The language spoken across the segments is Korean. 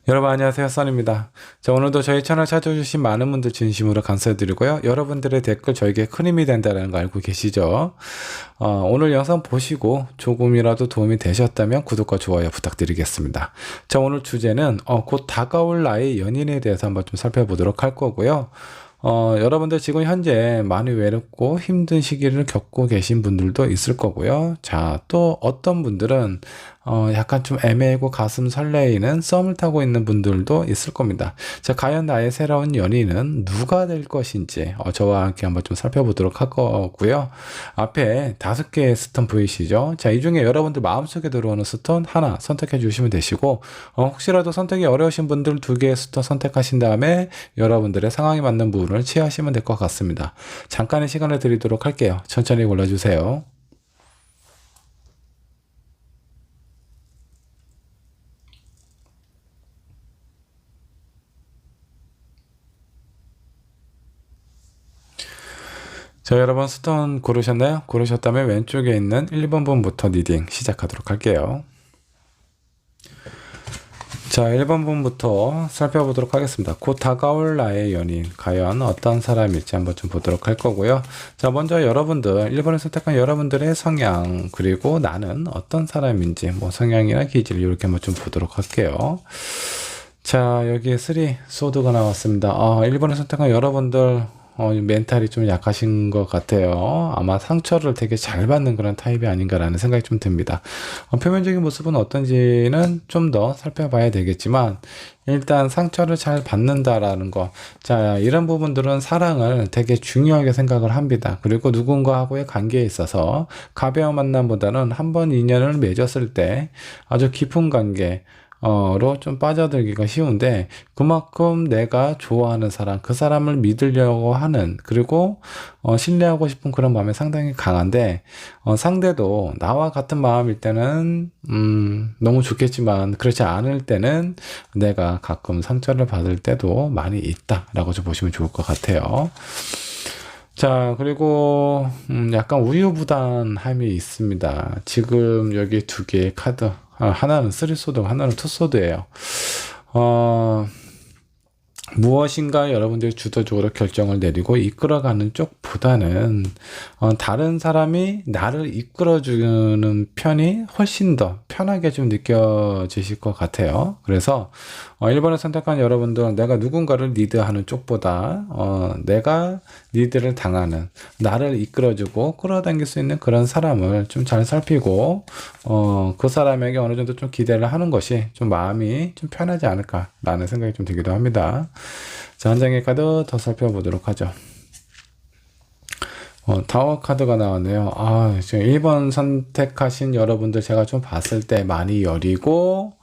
여러분 안녕하세요, 써니입니다. 자, 오늘도 저희 채널 찾아주신 많은 분들 진심으로 감사드리고요. 여러분들의 댓글 저에게 큰 힘이 된다는 거 알고 계시죠? 오늘 영상 보시고 조금이라도 도움이 되셨다면 구독과 좋아요 부탁드리겠습니다. 자, 오늘 주제는 곧 다가올 나의 연인에 대해서 한번 좀 살펴보도록 할 거고요. 여러분들 지금 현재 많이 외롭고 힘든 시기를 겪고 계신 분들도 있을 거고요. 자, 또 어떤 분들은 약간 좀 애매하고 가슴 설레이는 썸을 타고 있는 분들도 있을 겁니다. 자, 과연 나의 새로운 연인은 누가 될 것인지 저와 함께 한번 좀 살펴보도록 할 거고요. 앞에 5개의 스톤 보이시죠? 자, 이 중에 여러분들 마음속에 들어오는 스톤 하나 선택해 주시면 되시고, 혹시라도 선택이 어려우신 분들 2개의 스톤 선택하신 다음에 여러분들의 상황에 맞는 부분을 취하시면 될 것 같습니다. 잠깐의 시간을 드리도록 할게요. 천천히 골라주세요. 자, 여러분 스톤 고르셨나요? 고르셨다면 왼쪽에 있는 1번 분부터 리딩 시작하도록 할게요. 자, 1번 분부터 살펴보도록 하겠습니다. 곧 다가올 나의 연인, 과연 어떤 사람일지 한번 좀 보도록 할 거고요. 자, 먼저 여러분들, 1번을 선택한 여러분들의 성향, 그리고 나는 어떤 사람인지, 뭐 성향이나 기질, 이렇게 한번 좀 보도록 할게요. 자, 여기에 3 소드가 나왔습니다. 1번을 선택한 여러분들, 멘탈이 좀 약하신 것 같아요. 아마 상처를 되게 잘 받는 그런 타입이 아닌가라는 생각이 좀 듭니다. 표면적인 모습은 어떤지는 좀 더 살펴봐야 되겠지만, 일단 상처를 잘 받는다라는 거. 자, 이런 부분들은 사랑을 되게 중요하게 생각을 합니다. 그리고 누군가하고의 관계에 있어서 가벼운 만남보다는 한 번 인연을 맺었을 때 아주 깊은 관계, 로 좀 빠져들기가 쉬운데, 그만큼 내가 좋아하는 사람, 그 사람을 믿으려고 하는, 그리고 신뢰하고 싶은 그런 마음이 상당히 강한데, 상대도 나와 같은 마음일 때는 너무 좋겠지만 그렇지 않을 때는 내가 가끔 상처를 받을 때도 많이 있다라고 좀 보시면 좋을 것 같아요. 자, 그리고 약간 우유부단함이 있습니다. 지금 여기 2개의 카드, 하나는 3소드, 하나는 2소드예요. 무엇인가 여러분들이 주도적으로 결정을 내리고 이끌어가는 쪽보다는 다른 사람이 나를 이끌어주는 편이 훨씬 더 편하게 좀 느껴지실 것 같아요. 그래서 1번을 선택한 여러분들은 내가 누군가를 리드하는 쪽보다 내가 리드를 당하는, 나를 이끌어주고 끌어당길 수 있는 그런 사람을 좀 잘 살피고 그 사람에게 어느 정도 좀 기대를 하는 것이 좀 마음이 좀 편하지 않을까라는 생각이 좀 들기도 합니다. 자, 한 장의 카드 더 살펴보도록 하죠. 타워 카드가 나왔네요. 지금 1번 선택하신 여러분들 제가 좀 봤을 때 많이 여리고,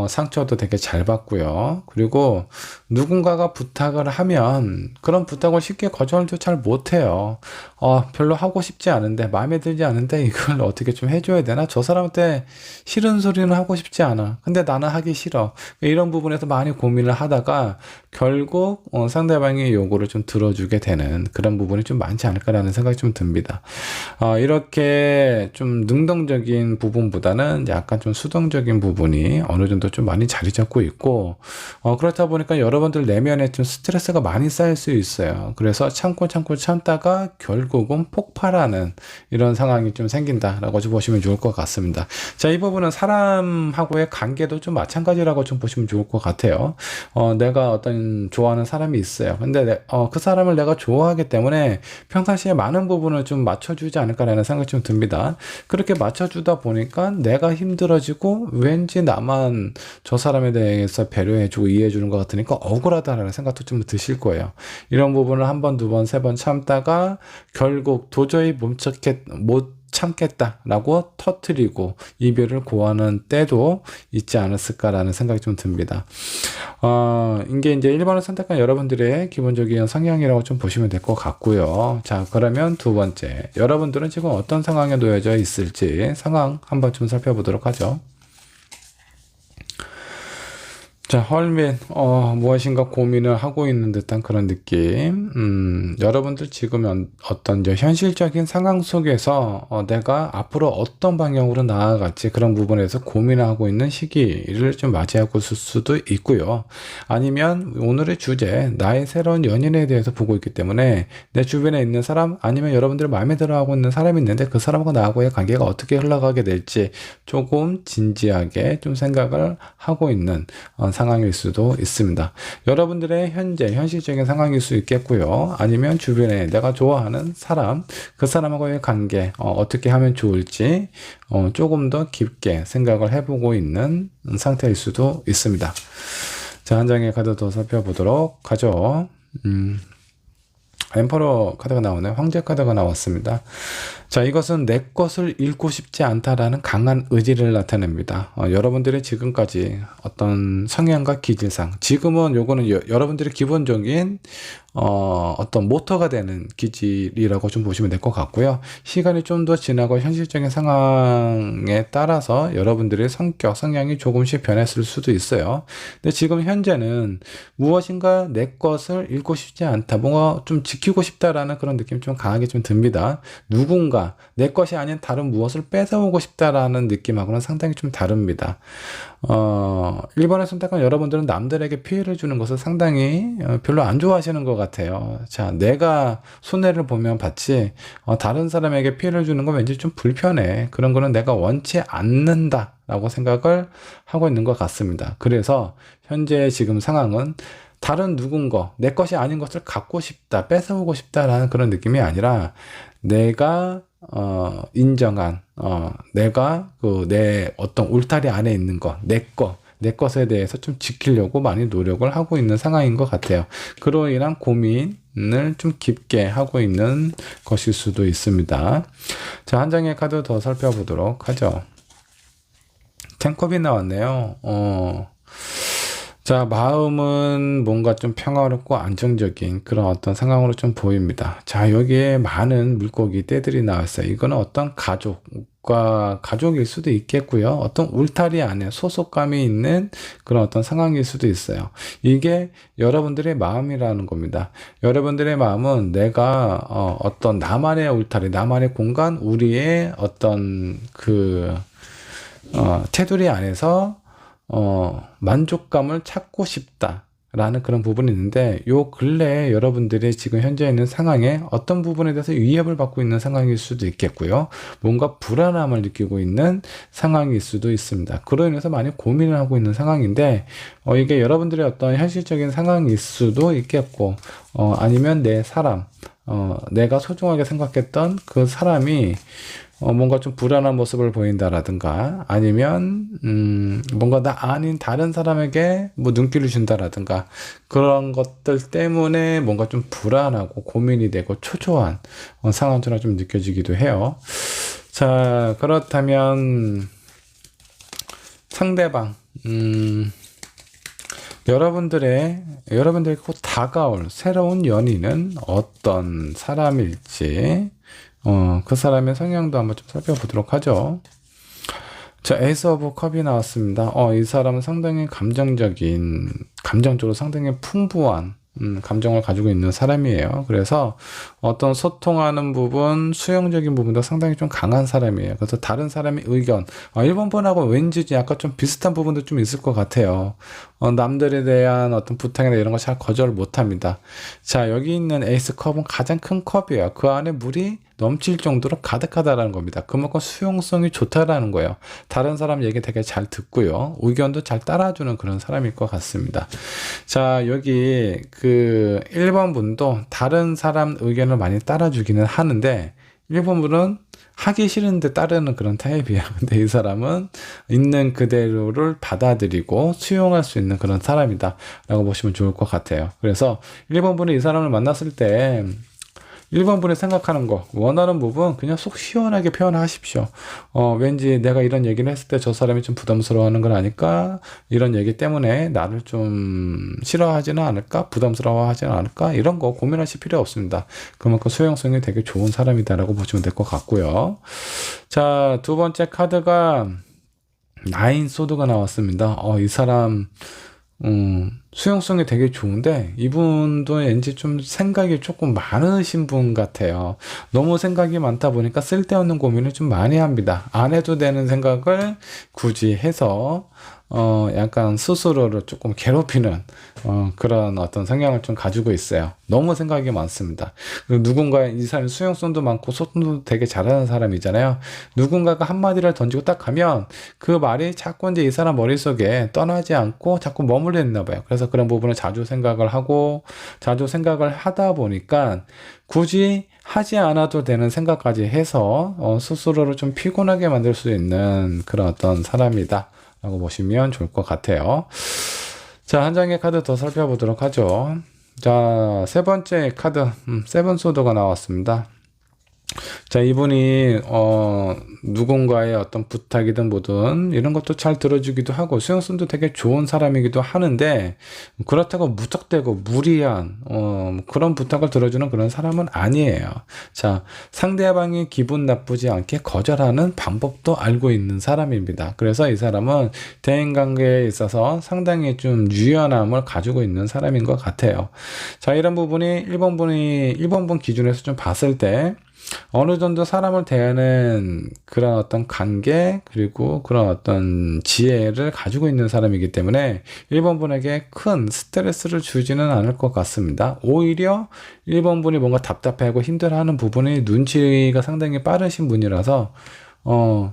상처도 되게 잘 받고요. 그리고 누군가가 부탁을 하면 그런 부탁을 쉽게 거절도 잘 못해요. 별로 하고 싶지 않은데, 마음에 들지 않은데 이걸 어떻게 좀 해줘야 되나? 저 사람한테 싫은 소리는 하고 싶지 않아. 근데 나는 하기 싫어. 이런 부분에서 많이 고민을 하다가 결국 상대방의 요구를 좀 들어주게 되는 그런 부분이 좀 많지 않을까라는 생각이 좀 듭니다. 이렇게 좀 능동적인 부분보다는 약간 좀 수동적인 부분이 어느 정도 좀 많이 자리 잡고 있고, 그렇다 보니까 여러분들 내면에 좀 스트레스가 많이 쌓일 수 있어요. 그래서 참고 참다가 결국은 폭발하는 이런 상황이 좀 생긴다라고 좀 보시면 좋을 것 같습니다. 자, 이 부분은 사람하고의 관계도 좀 마찬가지라고 좀 보시면 좋을 것 같아요. 내가 어떤 좋아하는 사람이 있어요. 근데 그 사람을 내가 좋아하기 때문에 평상시에 많은 부분을 좀 맞춰주지 않을까라는 생각이 좀 듭니다. 그렇게 맞춰주다 보니까 내가 힘들어지고 왠지 나만 저 사람에 대해서 배려해주고 이해해주는 것 같으니까 억울하다라는 생각도 좀 드실 거예요. 이런 부분을 1번, 2번, 3번 참다가 결국 도저히 못 참겠다라고 터뜨리고 이별을 고하는 때도 있지 않았을까라는 생각이 좀 듭니다. 이게 이제 1번을 선택한 여러분들의 기본적인 성향이라고 좀 보시면 될 것 같고요. 자, 그러면 2번째, 여러분들은 지금 어떤 상황에 놓여져 있을지 상황 한번 좀 살펴보도록 하죠. 자, 헐민, 무엇인가 고민을 하고 있는 듯한 그런 느낌. 여러분들 지금 어떤 이제 현실적인 상황 속에서 내가 앞으로 어떤 방향으로 나아갈지 그런 부분에서 고민을 하고 있는 시기를 좀 맞이하고 있을 수도 있고요. 아니면 오늘의 주제, 나의 새로운 연인에 대해서 보고 있기 때문에 내 주변에 있는 사람, 아니면 여러분들이 마음에 들어 하고 있는 사람이 있는데 그 사람과 나하고의 관계가 어떻게 흘러가게 될지 조금 진지하게 좀 생각을 하고 있는 상황일 수도 있습니다. 여러분들의 현재 현실적인 상황일 수 있겠고요. 아니면 주변에 내가 좋아하는 사람, 그 사람하고의 관계 어떻게 하면 좋을지 조금 더 깊게 생각을 해보고 있는 상태일 수도 있습니다. 자, 한 장의 카드 더 살펴보도록 하죠. 엠퍼러 카드가 나오네요. 황제 카드가 나왔습니다. 자, 이것은 내 것을 잃고 싶지 않다라는 강한 의지를 나타냅니다. 여러분들의 지금까지 어떤 성향과 기질상, 지금은 요거는 여러분들의 기본적인 어떤 모터가 되는 기질이라고 좀 보시면 될 것 같고요. 시간이 좀 더 지나고 현실적인 상황에 따라서 여러분들의 성격, 성향이 조금씩 변했을 수도 있어요. 근데 지금 현재는 무엇인가 내 것을 잃고 싶지 않다, 뭔가 좀 지키고 싶다라는 그런 느낌이 좀 강하게 좀 듭니다. 누군가 내 것이 아닌 다른 무엇을 뺏어오고 싶다라는 느낌하고는 상당히 좀 다릅니다. 1번을 선택한 여러분들은 남들에게 피해를 주는 것을 상당히 별로 안 좋아하시는 것 같아요. 자, 내가 손해를 보면 받지, 다른 사람에게 피해를 주는 건 왠지 좀 불편해. 그런 거는 내가 원치 않는다 라고 생각을 하고 있는 것 같습니다. 그래서 현재 지금 상황은 다른 누군가 내 것이 아닌 것을 갖고 싶다, 뺏어오고 싶다라는 그런 느낌이 아니라 내가 인정한 내가 내 어떤 울타리 안에 있는 것, 내 것에 대해서 좀 지키려고 많이 노력을 하고 있는 상황인 것 같아요. 그로 인한 고민을 좀 깊게 하고 있는 것일 수도 있습니다. 자, 한 장의 카드 더 살펴보도록 하죠. 텐컵이 나왔네요. 자, 마음은 뭔가 좀 평화롭고 안정적인 그런 어떤 상황으로 좀 보입니다. 자, 여기에 많은 물고기 떼들이 나왔어요. 이거는 어떤 가족일 수도 있겠고요. 어떤 울타리 안에 소속감이 있는 그런 어떤 상황일 수도 있어요. 이게 여러분들의 마음이라는 겁니다. 여러분들의 마음은 내가 어떤 나만의 울타리, 나만의 공간, 우리의 어떤 테두리 안에서 만족감을 찾고 싶다라는 그런 부분이 있는데, 요 근래에 여러분들이 지금 현재 있는 상황에 어떤 부분에 대해서 위협을 받고 있는 상황일 수도 있겠고요. 뭔가 불안함을 느끼고 있는 상황일 수도 있습니다. 그로 인해서 많이 고민을 하고 있는 상황인데, 이게 여러분들의 어떤 현실적인 상황일 수도 있겠고, 아니면 내 사람, 내가 소중하게 생각했던 그 사람이 뭔가 좀 불안한 모습을 보인다라든가, 아니면 뭔가 나 아닌 다른 사람에게 뭐 눈길을 준다라든가, 그런 것들 때문에 뭔가 좀 불안하고 고민이 되고 초조한 상황처럼 좀 느껴지기도 해요. 자, 그렇다면 상대방, 여러분들에게 곧 다가올 새로운 연인은 어떤 사람일지, 그 사람의 성향도 한번 좀 살펴보도록 하죠. 자, 에이스 오브 컵이 나왔습니다. 이 사람은 상당히 감정적으로 상당히 풍부한 감정을 가지고 있는 사람이에요. 그래서 어떤 소통하는 부분, 수용적인 부분도 상당히 좀 강한 사람이에요. 그래서 다른 사람의 의견, 1번 분하고 왠지 약간 좀 비슷한 부분도 좀 있을 것 같아요. 남들에 대한 어떤 부탁이나 이런 거 잘 거절 못 합니다. 자, 여기 있는 에이스 컵은 가장 큰 컵이에요. 그 안에 물이 넘칠 정도로 가득하다라는 겁니다. 그만큼 수용성이 좋다라는 거예요. 다른 사람 얘기 되게 잘 듣고요. 의견도 잘 따라주는 그런 사람일 것 같습니다. 자, 여기 1번 분도 다른 사람 의견을 많이 따라주기는 하는데, 1번 분은 하기 싫은데 따르는 그런 타입이에요. 근데 이 사람은 있는 그대로를 받아들이고 수용할 수 있는 그런 사람이다 라고 보시면 좋을 것 같아요. 그래서 1번 분이 이 사람을 만났을 때 1번 분이 생각하는 거, 원하는 부분 그냥 속 시원하게 표현하십시오. 왠지 내가 이런 얘기를 했을 때 저 사람이 좀 부담스러워하는 건 아닐까? 이런 얘기 때문에 나를 좀 싫어하지는 않을까? 부담스러워하지는 않을까? 이런 거 고민하실 필요 없습니다. 그만큼 수용성이 되게 좋은 사람이다라고 보시면 될 것 같고요. 자, 두 번째 카드가 나인 소드가 나왔습니다. 이 사람 수용성이 되게 좋은데 이분도 왠지 좀 생각이 조금 많으신 분 같아요. 너무 생각이 많다 보니까 쓸데없는 고민을 좀 많이 합니다. 안 해도 되는 생각을 굳이 해서 약간 스스로를 조금 괴롭히는 그런 어떤 성향을 좀 가지고 있어요. 너무 생각이 많습니다. 그리고 누군가 이 사람이 수용성도 많고 소통도 되게 잘하는 사람이잖아요. 누군가가 한마디를 던지고 딱 하면 그 말이 자꾸 이제 이 사람 머릿속에 떠나지 않고 자꾸 머물러 있나 봐요. 그래서 그런 부분을 자주 생각을 하고 자주 생각을 하다 보니까 굳이 하지 않아도 되는 생각까지 해서 스스로를 좀 피곤하게 만들 수 있는 그런 어떤 사람이다 라고 보시면 좋을 것 같아요. 자, 한 장의 카드 더 살펴보도록 하죠. 자, 세 번째 카드, 세븐소드가 나왔습니다. 자, 이분이 누군가의 어떤 부탁이든 뭐든 이런 것도 잘 들어주기도 하고 수용성도 되게 좋은 사람이기도 하는데 그렇다고 무턱대고 무리한 그런 부탁을 들어주는 그런 사람은 아니에요. 자, 상대방이 기분 나쁘지 않게 거절하는 방법도 알고 있는 사람입니다. 그래서 이 사람은 대인관계에 있어서 상당히 좀 유연함을 가지고 있는 사람인 것 같아요. 자, 이런 부분이 1번 분 기준에서 좀 봤을 때 어느 정도 사람을 대하는 그런 어떤 관계 그리고 그런 어떤 지혜를 가지고 있는 사람이기 때문에 1번 분에게 큰 스트레스를 주지는 않을 것 같습니다. 오히려 1번 분이 뭔가 답답해하고 힘들어하는 부분이 눈치가 상당히 빠르신 분이라서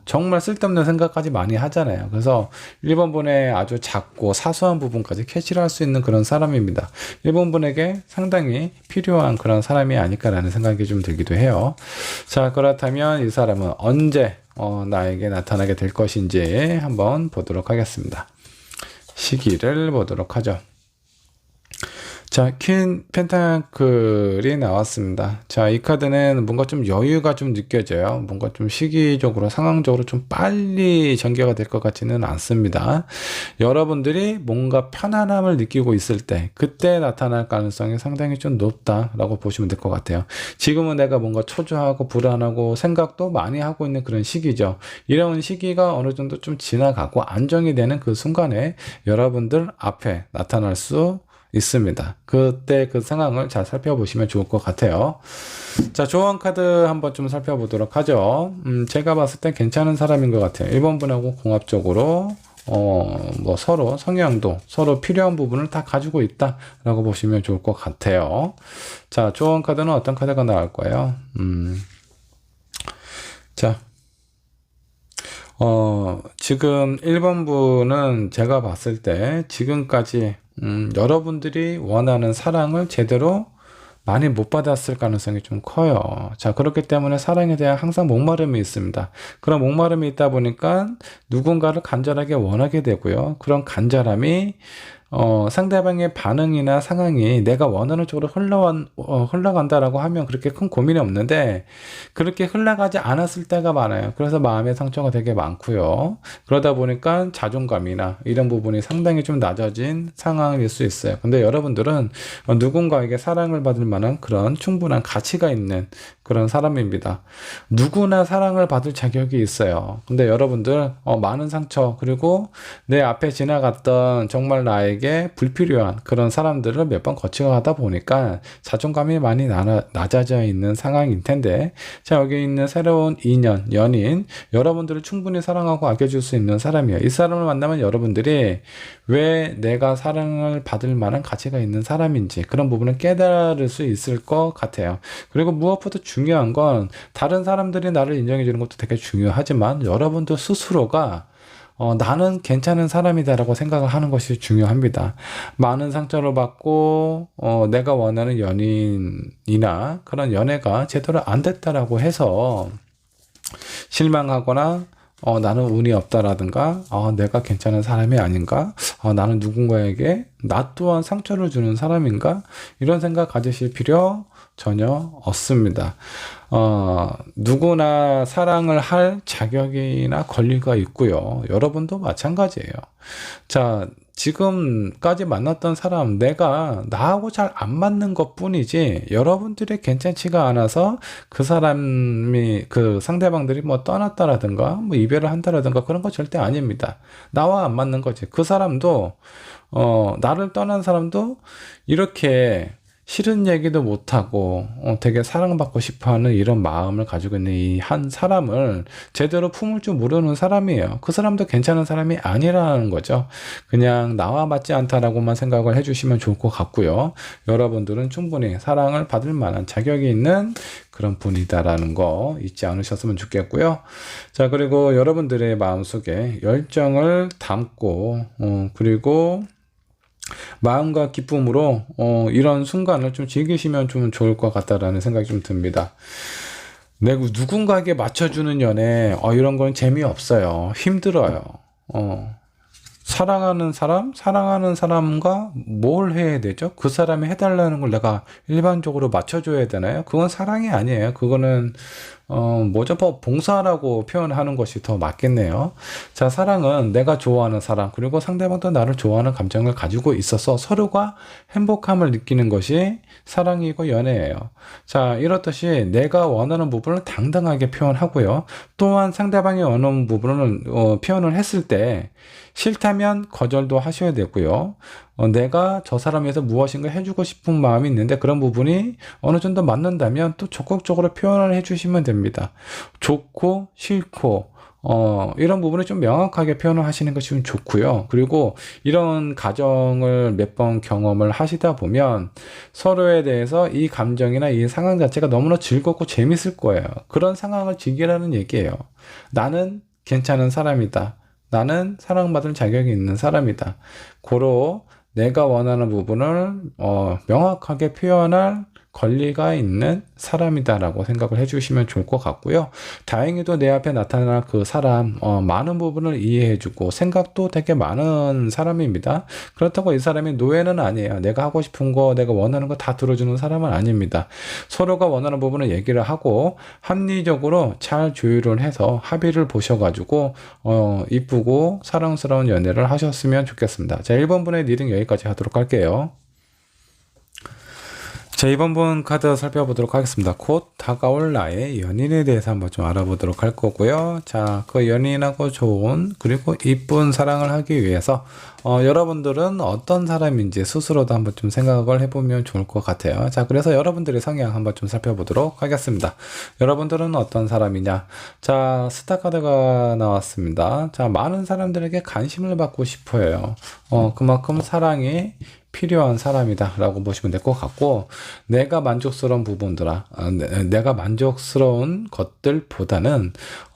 정말 쓸데없는 생각까지 많이 하잖아요. 그래서 1번 분의 아주 작고 사소한 부분까지 캐치를 할 수 있는 그런 사람입니다. 1번 분에게 상당히 필요한 그런 사람이 아닐까라는 생각이 좀 들기도 해요. 자, 그렇다면 이 사람은 언제 나에게 나타나게 될 것인지 한번 보도록 하겠습니다. 시기를 보도록 하죠. 자, 퀸 펜타클이 나왔습니다. 자, 이 카드는 뭔가 좀 여유가 좀 느껴져요. 뭔가 좀 시기적으로, 상황적으로 좀 빨리 전개가 될 것 같지는 않습니다. 여러분들이 뭔가 편안함을 느끼고 있을 때, 그때 나타날 가능성이 상당히 좀 높다라고 보시면 될 것 같아요. 지금은 내가 뭔가 초조하고 불안하고 생각도 많이 하고 있는 그런 시기죠. 이런 시기가 어느 정도 좀 지나가고 안정이 되는 그 순간에 여러분들 앞에 나타날 수 있습니다. 그때 그 상황을 잘 살펴보시면 좋을 것 같아요. 자, 조언 카드 한번 좀 살펴보도록 하죠. 제가 봤을 때 괜찮은 사람인 것 같아요. 1번 분하고 공합적으로 뭐 서로 성향도 서로 필요한 부분을 다 가지고 있다라고 보시면 좋을 것 같아요. 자, 조언 카드는 어떤 카드가 나올까요? 자, 지금 1번 분은 제가 봤을 때 지금까지 여러분들이 원하는 사랑을 제대로 많이 못 받았을 가능성이 좀 커요. 자, 그렇기 때문에 사랑에 대한 항상 목마름이 있습니다. 그런 목마름이 있다 보니까 누군가를 간절하게 원하게 되고요. 그런 간절함이 상대방의 반응이나 상황이 내가 원하는 쪽으로 흘러간다라고 하면 그렇게 큰 고민이 없는데 그렇게 흘러가지 않았을 때가 많아요. 그래서 마음의 상처가 되게 많고요. 그러다 보니까 자존감이나 이런 부분이 상당히 좀 낮아진 상황일 수 있어요. 근데 여러분들은 누군가에게 사랑을 받을 만한 그런 충분한 가치가 있는 그런 사람입니다. 누구나 사랑을 받을 자격이 있어요. 근데 여러분들 많은 상처 그리고 내 앞에 지나갔던 정말 나에게 불필요한 그런 사람들을 몇 번 거쳐가다 보니까 자존감이 많이 낮아져 있는 상황일 텐데 자, 여기 있는 새로운 인연, 연인 여러분들을 충분히 사랑하고 아껴줄 수 있는 사람이에요. 이 사람을 만나면 여러분들이 왜 내가 사랑을 받을 만한 가치가 있는 사람인지 그런 부분을 깨달을 수 있을 것 같아요. 그리고 무엇보다 중요한 건 다른 사람들이 나를 인정해 주는 것도 되게 중요하지만 여러분들 스스로가 나는 괜찮은 사람이다라고 생각을 하는 것이 중요합니다. 많은 상처를 받고 내가 원하는 연인이나 그런 연애가 제대로 안 됐다라고 해서 실망하거나 나는 운이 없다라든가 내가 괜찮은 사람이 아닌가 나는 누군가에게 나 또한 상처를 주는 사람인가 이런 생각 가지실 필요 전혀 없습니다. 누구나 사랑을 할 자격이나 권리가 있고요. 여러분도 마찬가지예요. 자, 지금까지 만났던 사람, 내가 나하고 잘 안 맞는 것 뿐이지, 여러분들이 괜찮지가 않아서 그 사람이, 그 상대방들이 뭐 떠났다라든가, 뭐 이별을 한다라든가 그런 거 절대 아닙니다. 나와 안 맞는 거지. 그 사람도 나를 떠난 사람도 이렇게 싫은 얘기도 못하고 되게 사랑받고 싶어하는 이런 마음을 가지고 있는 이 한 사람을 제대로 품을 줄 모르는 사람이에요. 그 사람도 괜찮은 사람이 아니라는 거죠. 그냥 나와 맞지 않다라고만 생각을 해주시면 좋을 것 같고요. 여러분들은 충분히 사랑을 받을 만한 자격이 있는 그런 분이다라는 거 잊지 않으셨으면 좋겠고요. 자, 그리고 여러분들의 마음속에 열정을 담고 그리고 마음과 기쁨으로 이런 순간을 좀 즐기시면 좀 좋을 것 같다라는 생각이 좀 듭니다. 내가 누군가에게 맞춰주는 연애 이런 건 재미없어요. 힘들어요. 사랑하는 사람과 뭘 해야 되죠? 그 사람이 해달라는 걸 내가 일반적으로 맞춰줘야 되나요? 그건 사랑이 아니에요. 그거는 뭐죠? 봉사라고 표현하는 것이 더 맞겠네요. 자, 사랑은 내가 좋아하는 사람, 그리고 상대방도 나를 좋아하는 감정을 가지고 있어서 서로가 행복함을 느끼는 것이 사랑이고 연애예요. 자, 이렇듯이 내가 원하는 부분을 당당하게 표현하고요. 또한 상대방이 원하는 부분을 표현을 했을 때 싫다면 거절도 하셔야 되고요. 내가 저 사람에 서 무엇인가 해주고 싶은 마음이 있는데 그런 부분이 어느 정도 맞는다면 또 적극적으로 표현을 해주시면 됩니다. 좋고 싫고 이런 부분을 좀 명확하게 표현을 하시는 것이 좀 좋고요. 그리고 이런 가정을 몇 번 경험을 하시다 보면 서로에 대해서 이 감정이나 이 상황 자체가 너무나 즐겁고 재밌을 거예요. 그런 상황을 즐기라는 얘기예요. 나는 괜찮은 사람이다. 나는 사랑받을 자격이 있는 사람이다. 고로 내가 원하는 부분을 명확하게 표현할 권리가 있는 사람이다라고 생각을 해주시면 좋을 것 같고요. 다행히도 내 앞에 나타난 그 사람 많은 부분을 이해해주고 생각도 되게 많은 사람입니다. 그렇다고 이 사람이 노예는 아니에요. 내가 하고 싶은 거, 내가 원하는 거 다 들어주는 사람은 아닙니다. 서로가 원하는 부분을 얘기를 하고 합리적으로 잘 조율을 해서 합의를 보셔가지고 이쁘고 사랑스러운 연애를 하셨으면 좋겠습니다. 자, 1번 분의 리딩 여기까지 하도록 할게요. 자, 이번 분 카드 살펴보도록 하겠습니다. 곧 다가올 나의 연인에 대해서 한번 좀 알아보도록 할 거고요. 자, 그 연인하고 좋은 그리고 이쁜 사랑을 하기 위해서 여러분들은 어떤 사람인지 스스로도 한번 좀 생각을 해보면 좋을 것 같아요. 자, 그래서 여러분들의 성향 한번 좀 살펴보도록 하겠습니다. 여러분들은 어떤 사람이냐? 자, 스타 카드가 나왔습니다. 자, 많은 사람들에게 관심을 받고 싶어요. 그만큼 사랑이 필요한 사람이다 라고 보시면 될 것 같고, 내가 만족스러운 부분들아, 내가 만족스러운 것들보다는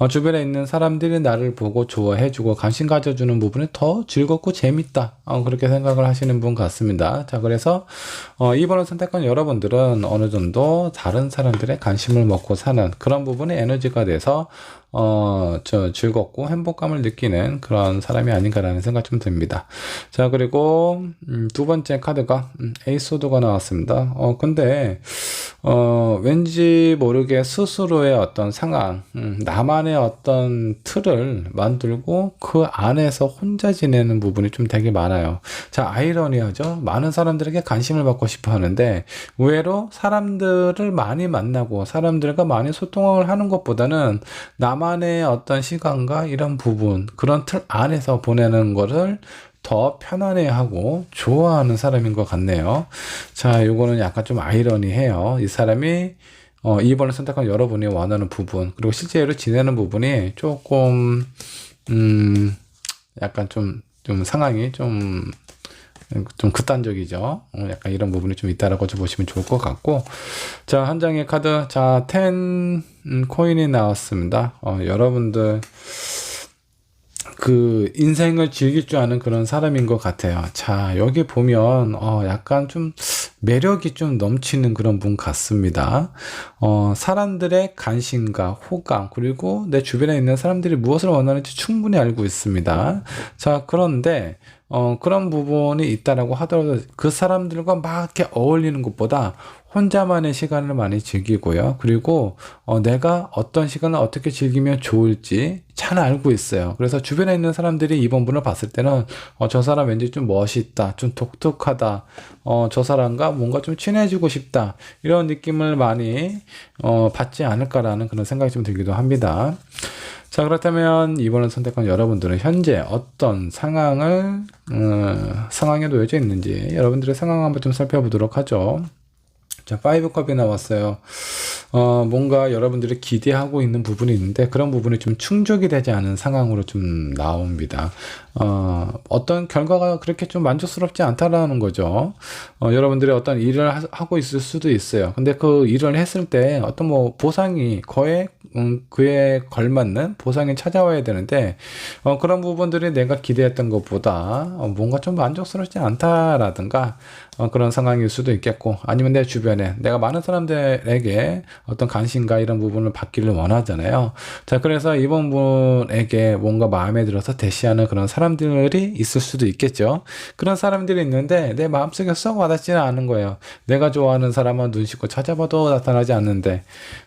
주변에 있는 사람들이 나를 보고 좋아해주고 관심 가져주는 부분이 더 즐겁고 재밌다, 그렇게 생각을 하시는 분 같습니다. 자, 그래서 2번을 선택한 여러분들은 어느 정도 다른 사람들의 관심을 먹고 사는 그런 부분이 에너지가 돼서 즐겁고 행복감을 느끼는 그런 사람이 아닌가라는 생각 좀 듭니다. 자, 그리고 두 번째 카드가 에이스워드가 나왔습니다. 근데 왠지 모르게 스스로의 어떤 상황, 나만의 어떤 틀을 만들고 그 안에서 혼자 지내는 부분이 좀 되게 많아요. 자, 아이러니하죠. 많은 사람들에게 관심을 받고 싶어 하는데 의외로 사람들을 많이 만나고 사람들과 많이 소통을 하는 것보다는 나만의 어떤 시간과 이런 부분, 그런 틀 안에서 보내는 것을 더 편안해하고 좋아하는 사람인 것 같네요. 자, 요거는 약간 좀 아이러니해요. 이 사람이 2번을 선택한 여러분이 원하는 부분, 그리고 실제로 지내는 부분이 조금 약간 좀 상황이 좀 극단적이죠. 약간 이런 부분이 좀 있다라고 보시면 좋을 것 같고, 자, 한 장의 카드, 자, 10 코인이 나왔습니다. 여러분들 그 인생을 즐길 줄 아는 그런 사람인 것 같아요. 자, 여기 보면 약간 좀 매력이 좀 넘치는 그런 분 같습니다. 사람들의 관심과 호감, 그리고 내 주변에 있는 사람들이 무엇을 원하는지 충분히 알고 있습니다. 자, 그런데 그런 부분이 있다라고 하더라도 그 사람들과 막 이렇게 어울리는 것보다 혼자만의 시간을 많이 즐기고요. 그리고 내가 어떤 시간을 어떻게 즐기면 좋을지 잘 알고 있어요. 그래서 주변에 있는 사람들이 이번 분을 봤을 때는 저 사람 왠지 좀 멋있다, 좀 독특하다, 저 사람과 뭔가 좀 친해지고 싶다, 이런 느낌을 많이 받지 않을까라는 그런 생각이 좀 들기도 합니다. 자, 그렇다면 이번을 선택한 여러분들은 현재 어떤 상황에 놓여져 있는지 여러분들의 상황 한번 좀 살펴보도록 하죠. 자, 5컵이 나왔어요. 뭔가 여러분들이 기대하고 있는 부분이 있는데 그런 부분이 좀 충족이 되지 않은 상황으로 좀 나옵니다. 어떤 결과가 그렇게 좀 만족스럽지 않다라는 거죠. 여러분들이 어떤 일을 하고 있을 수도 있어요. 근데 그 일을 했을 때 어떤 뭐 보상이 그에 걸맞는 보상이 찾아와야 되는데 그런 부분들이 내가 기대했던 것보다 뭔가 좀 만족스럽지 않다라든가 그런 상황일 수도 있겠고, 아니면 내 주변에 내가 많은 사람들에게 어떤 관심과 이런 부분을 받기를 원하잖아요. 자, 그래서 이번 분에게 뭔가 마음에 들어서 대시하는 그런 사람들이 있을 수도 있겠죠. 그런 사람들이 있는데 내 마음속에 썩 와닿지는 않은 거예요. 내가 좋아하는 사람은 눈 씻고 찾아봐도 나타나지 않는데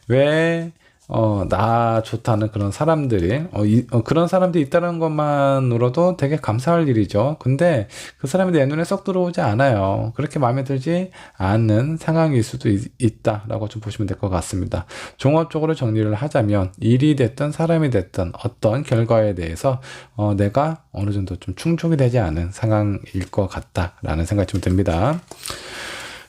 왜 나 좋다는 그런 사람들이, 그런 사람들이 있다는 것만으로도 되게 감사할 일이죠. 근데 그 사람이 내 눈에 쏙 들어오지 않아요. 그렇게 마음에 들지 않는 상황일 수도 있다라고 좀 보시면 될 것 같습니다. 종합적으로 정리를 하자면, 일이 됐든 사람이 됐든 어떤 결과에 대해서 내가 어느 정도 좀 충족이 되지 않은 상황일 것 같다라는 생각이 좀 듭니다.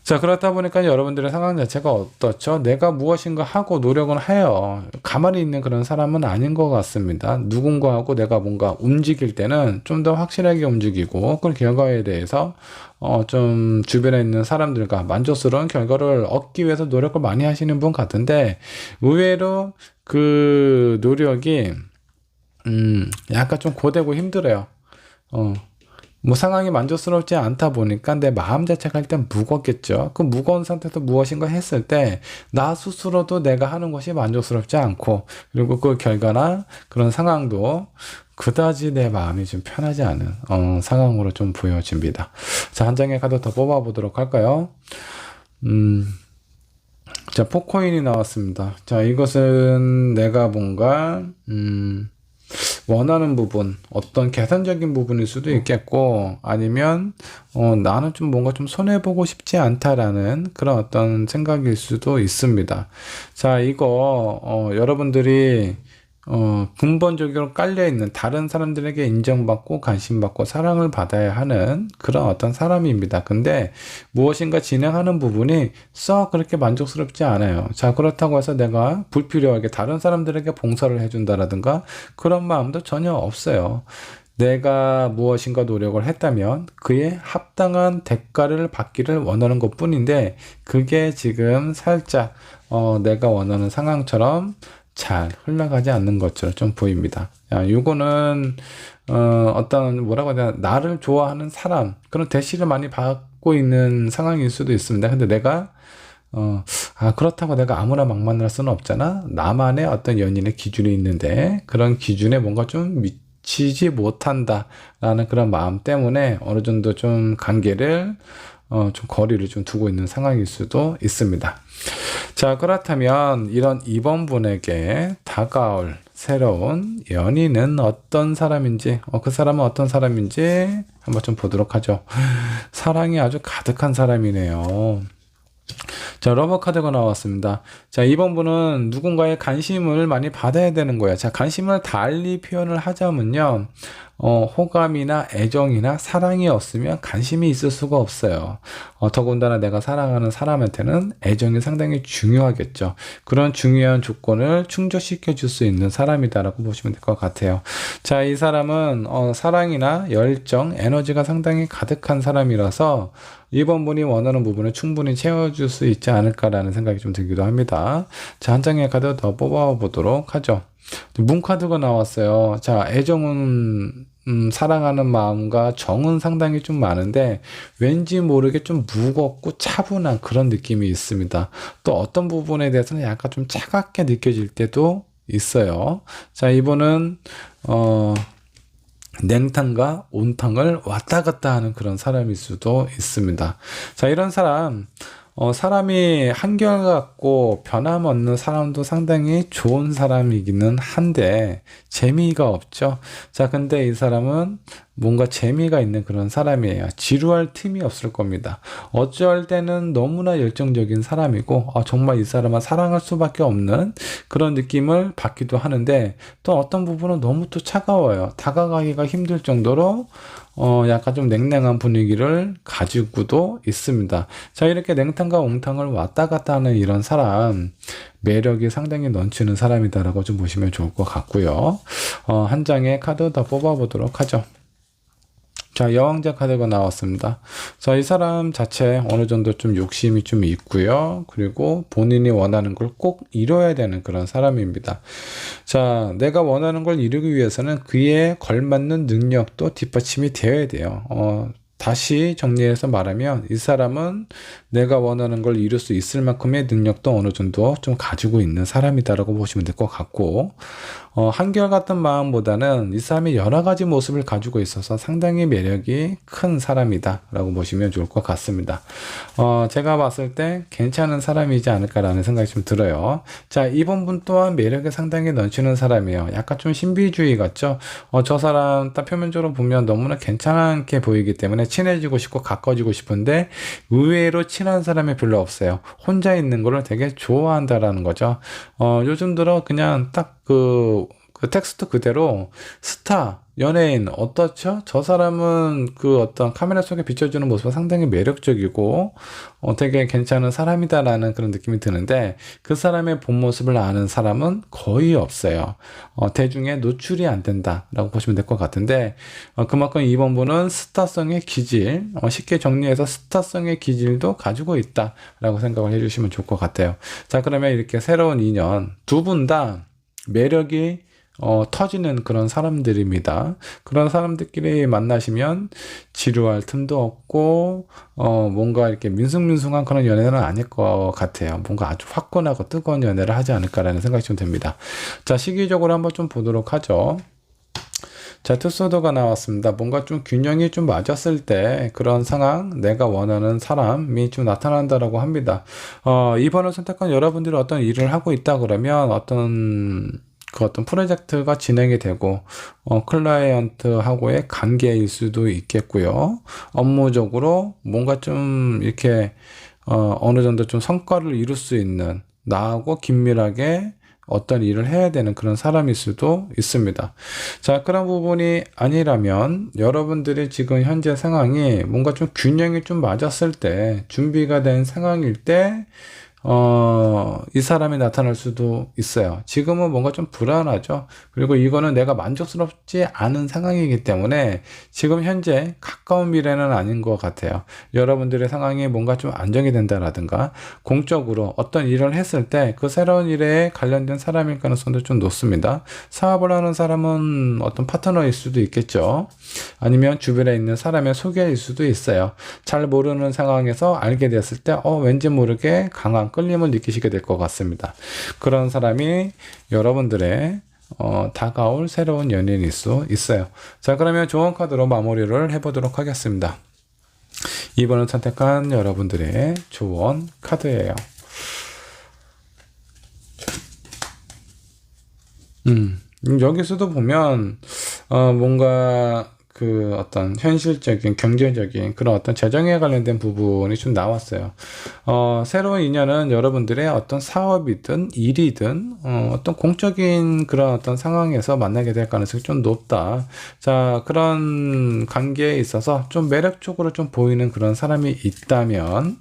자, 그렇다 보니까 여러분들의 상황 자체가 어떻죠? 내가 무엇인가 하고 노력은 해요. 가만히 있는 그런 사람은 아닌 것 같습니다. 누군가하고 내가 뭔가 움직일 때는 좀 더 확실하게 움직이고, 그 결과에 대해서 좀 주변에 있는 사람들과 만족스러운 결과를 얻기 위해서 노력을 많이 하시는 분 같은데, 의외로 그 노력이 약간 좀 고되고 힘들어요. 뭐 상황이 만족스럽지 않다 보니까 내 마음 자체가 일단 무겁겠죠. 그 무거운 상태에서 무엇인가 했을 때 나 스스로도 내가 하는 것이 만족스럽지 않고, 그리고 그 결과나 그런 상황도 그다지 내 마음이 좀 편하지 않은 상황으로 좀 보여집니다. 자, 한 장의 카드 더 뽑아보도록 할까요? 자, 포코인이 나왔습니다. 자, 이것은 내가 뭔가 원하는 부분, 어떤 계산적인 부분일 수도 있겠고, 아니면 나는 좀 뭔가 좀 손해보고 싶지 않다라는 그런 어떤 생각일 수도 있습니다. 자, 이거 여러분들이 근본적으로 깔려있는, 다른 사람들에게 인정받고 관심받고 사랑을 받아야 하는 그런 어떤 사람입니다. 근데 무엇인가 진행하는 부분이 썩 그렇게 만족스럽지 않아요. 자, 그렇다고 해서 내가 불필요하게 다른 사람들에게 봉사를 해준다라든가 그런 마음도 전혀 없어요. 내가 무엇인가 노력을 했다면 그에 합당한 대가를 받기를 원하는 것 뿐인데, 그게 지금 살짝 내가 원하는 상황처럼 잘 흘러가지 않는 것처럼 좀 보입니다. 요거는 어떤 뭐라고 해야 되나, 나를 좋아하는 사람, 그런 대시를 많이 받고 있는 상황일 수도 있습니다. 근데 내가 그렇다고 내가 아무나 막 만날 수는 없잖아. 나만의 어떤 연인의 기준이 있는데 그런 기준에 뭔가 좀 미치지 못한다라는 그런 마음 때문에 어느 정도 좀 관계를 좀 거리를 좀 두고 있는 상황일 수도 있습니다. 자, 그렇다면 이런 2번 분에게 다가올 새로운 연인은 어떤 사람인지, 그 사람은 어떤 사람인지 한번 좀 보도록 하죠. 사랑이 아주 가득한 사람이네요. 자, 러버 카드가 나왔습니다. 자, 이번 분은 누군가의 관심을 많이 받아야 되는 거예요. 자, 관심을 달리 표현을 하자면요, 호감이나 애정이나 사랑이 없으면 관심이 있을 수가 없어요. 더군다나 내가 사랑하는 사람한테는 애정이 상당히 중요하겠죠. 그런 중요한 조건을 충족시켜 줄 수 있는 사람이다라고 보시면 될 것 같아요. 자, 이 사람은 사랑이나 열정, 에너지가 상당히 가득한 사람이라서 이번 분이 원하는 부분을 충분히 채워줄 수 있지 않을까라는 생각이 좀 들기도 합니다. 자, 한 장의 카드 더 뽑아보도록 하죠. 문 카드가 나왔어요. 자, 애정은 사랑하는 마음과 정은 상당히 좀 많은데 왠지 모르게 좀 무겁고 차분한 그런 느낌이 있습니다. 또 어떤 부분에 대해서는 약간 좀 차갑게 느껴질 때도 있어요. 자, 이분은 냉탕과 온탕을 왔다 갔다 하는 그런 사람일 수도 있습니다. 자, 이런 사람, 사람이 한결같고 변함없는 사람도 상당히 좋은 사람이기는 한데 재미가 없죠. 자, 근데 이 사람은 뭔가 재미가 있는 그런 사람이에요. 지루할 틈이 없을 겁니다. 어쩔 때는 너무나 열정적인 사람이고 정말 이 사람은 사랑할 수밖에 없는 그런 느낌을 받기도 하는데, 또 어떤 부분은 너무 또 차가워요. 다가가기가 힘들 정도로 약간 좀 냉랭한 분위기를 가지고도 있습니다. 자, 이렇게 냉탕과 옹탕을 왔다 갔다 하는 이런 사람, 매력이 상당히 넘치는 사람이다라고 좀 보시면 좋을 것 같고요. 한 장의 카드 더 뽑아보도록 하죠. 자, 여왕자 카드가 나왔습니다. 자, 이 사람 자체 어느 정도 좀 욕심이 좀 있고요. 그리고 본인이 원하는 걸 꼭 이뤄야 되는 그런 사람입니다. 자, 내가 원하는 걸 이루기 위해서는 그에 걸맞는 능력도 뒷받침이 되어야 돼요. 다시 정리해서 말하면 이 사람은 내가 원하는 걸 이룰 수 있을 만큼의 능력도 어느 정도 좀 가지고 있는 사람이다라고 보시면 될 것 같고, 한결같은 마음보다는 이 사람이 여러 가지 모습을 가지고 있어서 상당히 매력이 큰 사람이다라고 보시면 좋을 것 같습니다. 제가 봤을 때 괜찮은 사람이지 않을까라는 생각이 좀 들어요. 자, 이번 분 또한 매력이 상당히 넘치는 사람이에요. 약간 좀 신비주의 같죠? 저 사람 딱 표면적으로 보면 너무나 괜찮게 보이기 때문에 친해지고 싶고 가까워지고 싶은데, 의외로 친한 사람이 별로 없어요. 혼자 있는 거를 되게 좋아한다라는 거죠. 요즘 들어 그냥 딱 그 텍스트 그대로 스타, 연예인 어떻죠? 저 사람은 그 어떤 카메라 속에 비춰주는 모습은 상당히 매력적이고 되게 괜찮은 사람이다라는 그런 느낌이 드는데, 그 사람의 본 모습을 아는 사람은 거의 없어요. 대중에 노출이 안 된다라고 보시면 될 것 같은데, 그만큼 이번 분은 스타성의 기질, 쉽게 정리해서 스타성의 기질도 가지고 있다라고 생각을 해주시면 좋을 것 같아요. 자, 그러면 이렇게 새로운 인연, 두 분 다 매력이 터지는 그런 사람들입니다. 그런 사람들끼리 만나시면 지루할 틈도 없고, 뭔가 이렇게 민숭민숭한 그런 연애는 아닐 것 같아요. 뭔가 아주 화끈하고 뜨거운 연애를 하지 않을까라는 생각이 좀 듭니다. 자, 시기적으로 한번 좀 보도록 하죠. 자, 투소도가 나왔습니다. 뭔가 좀 균형이 좀 맞았을 때 그런 상황, 내가 원하는 사람이 좀 나타난다라고 합니다. 이번을 선택한 여러분들이 어떤 일을 하고 있다 그러면 어떤 프로젝트가 진행이 되고, 클라이언트하고의 관계일 수도 있겠고요. 업무적으로 뭔가 좀 이렇게, 어느 정도 좀 성과를 이룰 수 있는, 나하고 긴밀하게 어떤 일을 해야 되는 그런 사람일 수도 있습니다. 자, 그런 부분이 아니라면 여러분들이 지금 현재 상황이 뭔가 좀 균형이 좀 맞았을 때, 준비가 된 상황일 때, 이 사람이 나타날 수도 있어요. 지금은 뭔가 좀 불안하죠. 그리고 이거는 내가 만족스럽지 않은 상황이기 때문에 지금 현재 가까운 미래는 아닌 것 같아요. 여러분들의 상황이 뭔가 좀 안정이 된다라든가, 공적으로 어떤 일을 했을 때 그 새로운 일에 관련된 사람일 가능성도 좀 높습니다. 사업을 하는 사람은 어떤 파트너일 수도 있겠죠. 아니면 주변에 있는 사람의 소개일 수도 있어요. 잘 모르는 상황에서 알게 됐을 때 왠지 모르게 강한 끌림을 느끼시게 될 것 같습니다. 그런 사람이 여러분들의 다가올 새로운 연인일 수 있어요. 자, 그러면 좋은 카드로 마무리를 해보도록 하겠습니다. 이번을 선택한 여러분들의 조언 카드예요. 여기서도 보면 뭔가 그 어떤 현실적인 경제적인 그런 어떤 재정에 관련된 부분이 좀 나왔어요. 새로운 인연은 여러분들의 어떤 사업이든 일이든 어떤 공적인 그런 어떤 상황에서 만나게 될 가능성이 좀 높다. 자, 그런 관계에 있어서 좀 매력적으로 좀 보이는 그런 사람이 있다면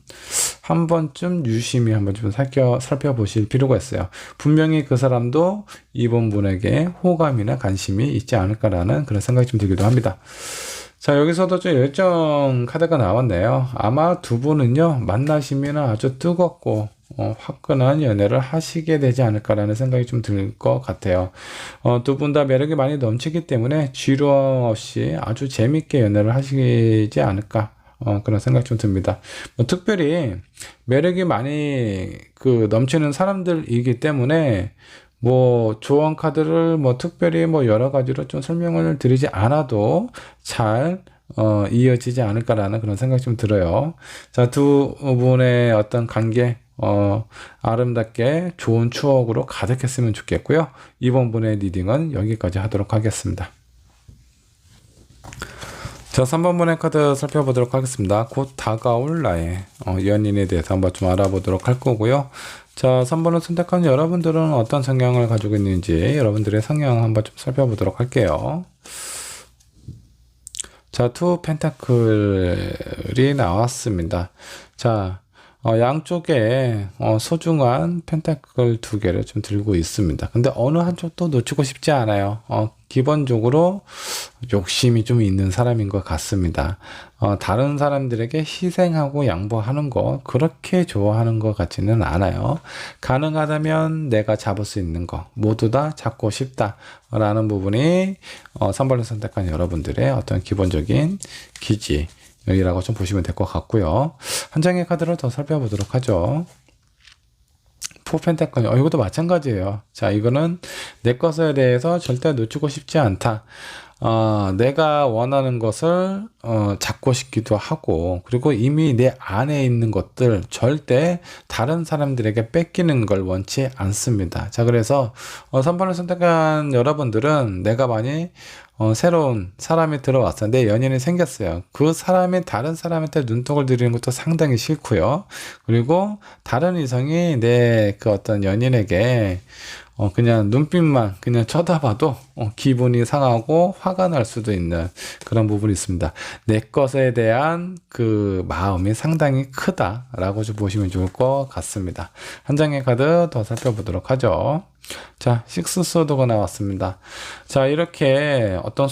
한 번쯤 유심히 한번 좀 살펴보실 필요가 있어요. 분명히 그 사람도 이번 분에게 호감이나 관심이 있지 않을까라는 그런 생각이 좀 들기도 합니다. 자, 여기서도 좀 열정 카드가 나왔네요. 아마 두 분은요, 만나시면 아주 뜨겁고 화끈한 연애를 하시게 되지 않을까라는 생각이 좀 들 것 같아요. 두 분 다 매력이 많이 넘치기 때문에 지루함 없이 아주 재밌게 연애를 하시지 않을까, 그런 생각 좀 듭니다. 특별히 매력이 많이 넘치는 사람들이기 때문에 조언 카드를 특별히 여러 가지로 좀 설명을 드리지 않아도 잘 이어지지 않을까라는 그런 생각이 좀 들어요. 자, 두 분의 어떤 관계 아름답게 좋은 추억으로 가득했으면 좋겠고요. 이번 분의 리딩은 여기까지 하도록 하겠습니다. 자, 3번 번의 카드 살펴보도록 하겠습니다. 곧 다가올 나의 연인에 대해서 한번 좀 알아보도록 할 거고요. 자, 3번을 선택한 여러분들은 어떤 성향을 가지고 있는지 여러분들의 성향 한번 좀 살펴보도록 할게요. 자, 투 펜타클이 나왔습니다. 자, 양쪽에 소중한 펜타클 두 개를 좀 들고 있습니다. 근데 어느 한쪽도 놓치고 싶지 않아요. 기본적으로 욕심이 좀 있는 사람인 것 같습니다. 다른 사람들에게 희생하고 양보하는 거 그렇게 좋아하는 것 같지는 않아요. 가능하다면 내가 잡을 수 있는 거 모두 다 잡고 싶다라는 부분이 3번을 선택한 여러분들의 어떤 기본적인 기지 이라고 좀 보시면 될 것 같고요. 한 장의 카드를 더 살펴보도록 하죠. 포펜타클, 이것도 마찬가지예요. 자, 이거는 내 것에 대해서 절대 놓치고 싶지 않다. 내가 원하는 것을 잡고 싶기도 하고, 그리고 이미 내 안에 있는 것들 절대 다른 사람들에게 뺏기는 걸 원치 않습니다. 자, 그래서 3번을 선택한 여러분들은 내가 많이 새로운 사람이 들어왔어요. 내 연인이 생겼어요. 그 사람이 다른 사람한테 눈독을 들이는 것도 상당히 싫고요. 그리고 다른 이성이 내 그 어떤 연인에게 그냥 눈빛만 그냥 쳐다봐도 기분이 상하고 화가 날 수도 있는 그런 부분이 있습니다. 내 것에 대한 그 마음이 상당히 크다라고 좀 보시면 좋을 것 같습니다. 한 장의 카드 더 살펴보도록 하죠. 자, 식스 소드가 나왔습니다. 자, 이렇게 어떤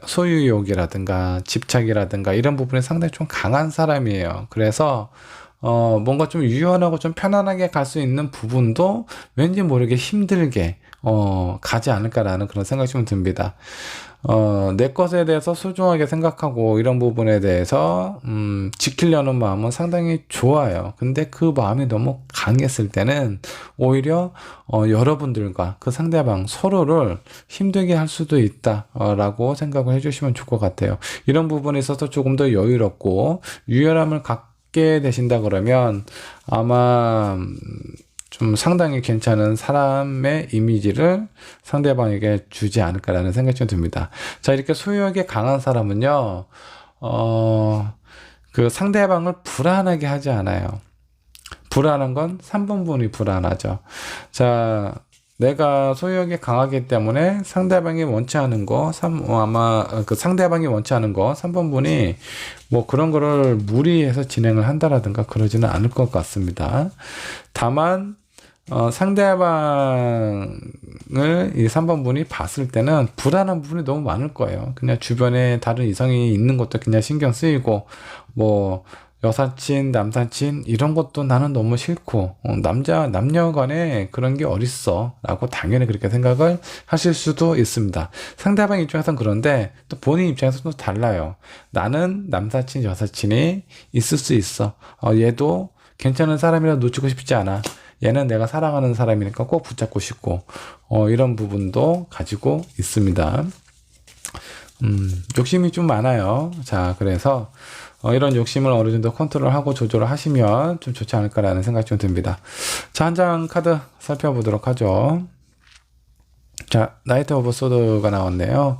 소유욕이라든가 집착이라든가 이런 부분이 상당히 좀 강한 사람이에요. 그래서 뭔가 좀 유연하고 좀 편안하게 갈 수 있는 부분도 왠지 모르게 힘들게 가지 않을까라는 그런 생각이 좀 듭니다. 내 것에 대해서 소중하게 생각하고 이런 부분에 대해서 지키려는 마음은 상당히 좋아요. 근데 그 마음이 너무 강했을 때는 오히려 여러분들과 그 상대방 서로를 힘들게 할 수도 있다라고 생각을 해주시면 좋을 것 같아요. 이런 부분에 있어서 조금 더 여유롭고 유연함을 갖게 되신다 그러면 아마 좀 상당히 괜찮은 사람의 이미지를 상대방에게 주지 않을까라는 생각이 좀 듭니다. 자, 이렇게 소유욕이 강한 사람은요, 그 상대방을 불안하게 하지 않아요. 불안한 건 3번 분이 불안하죠. 자, 내가 소유욕이 강하기 때문에 상대방이 원치 않은 거, 아마 그 상대방이 원치 않은 거, 3번 분이 뭐 그런 거를 무리해서 진행을 한다라든가 그러지는 않을 것 같습니다. 다만, 상대방을 이 3번 분이 봤을 때는 불안한 부분이 너무 많을 거예요. 그냥 주변에 다른 이성이 있는 것도 그냥 신경 쓰이고, 뭐, 여사친, 남사친, 이런 것도 나는 너무 싫고, 남녀 간에 그런 게 어딨어. 라고 당연히 그렇게 생각을 하실 수도 있습니다. 상대방 입장에서는 그런데 또 본인 입장에서는 또 달라요. 나는 남사친, 여사친이 있을 수 있어. 얘도 괜찮은 사람이라 놓치고 싶지 않아. 얘는 내가 사랑하는 사람이니까 꼭 붙잡고 싶고, 이런 부분도 가지고 있습니다. 욕심이 좀 많아요. 자, 그래서, 이런 욕심을 어느 정도 컨트롤하고 조절을 하시면 좀 좋지 않을까라는 생각이 좀 듭니다. 자, 한 장 카드 살펴보도록 하죠. 자, 나이트 오브 소드가 나왔네요.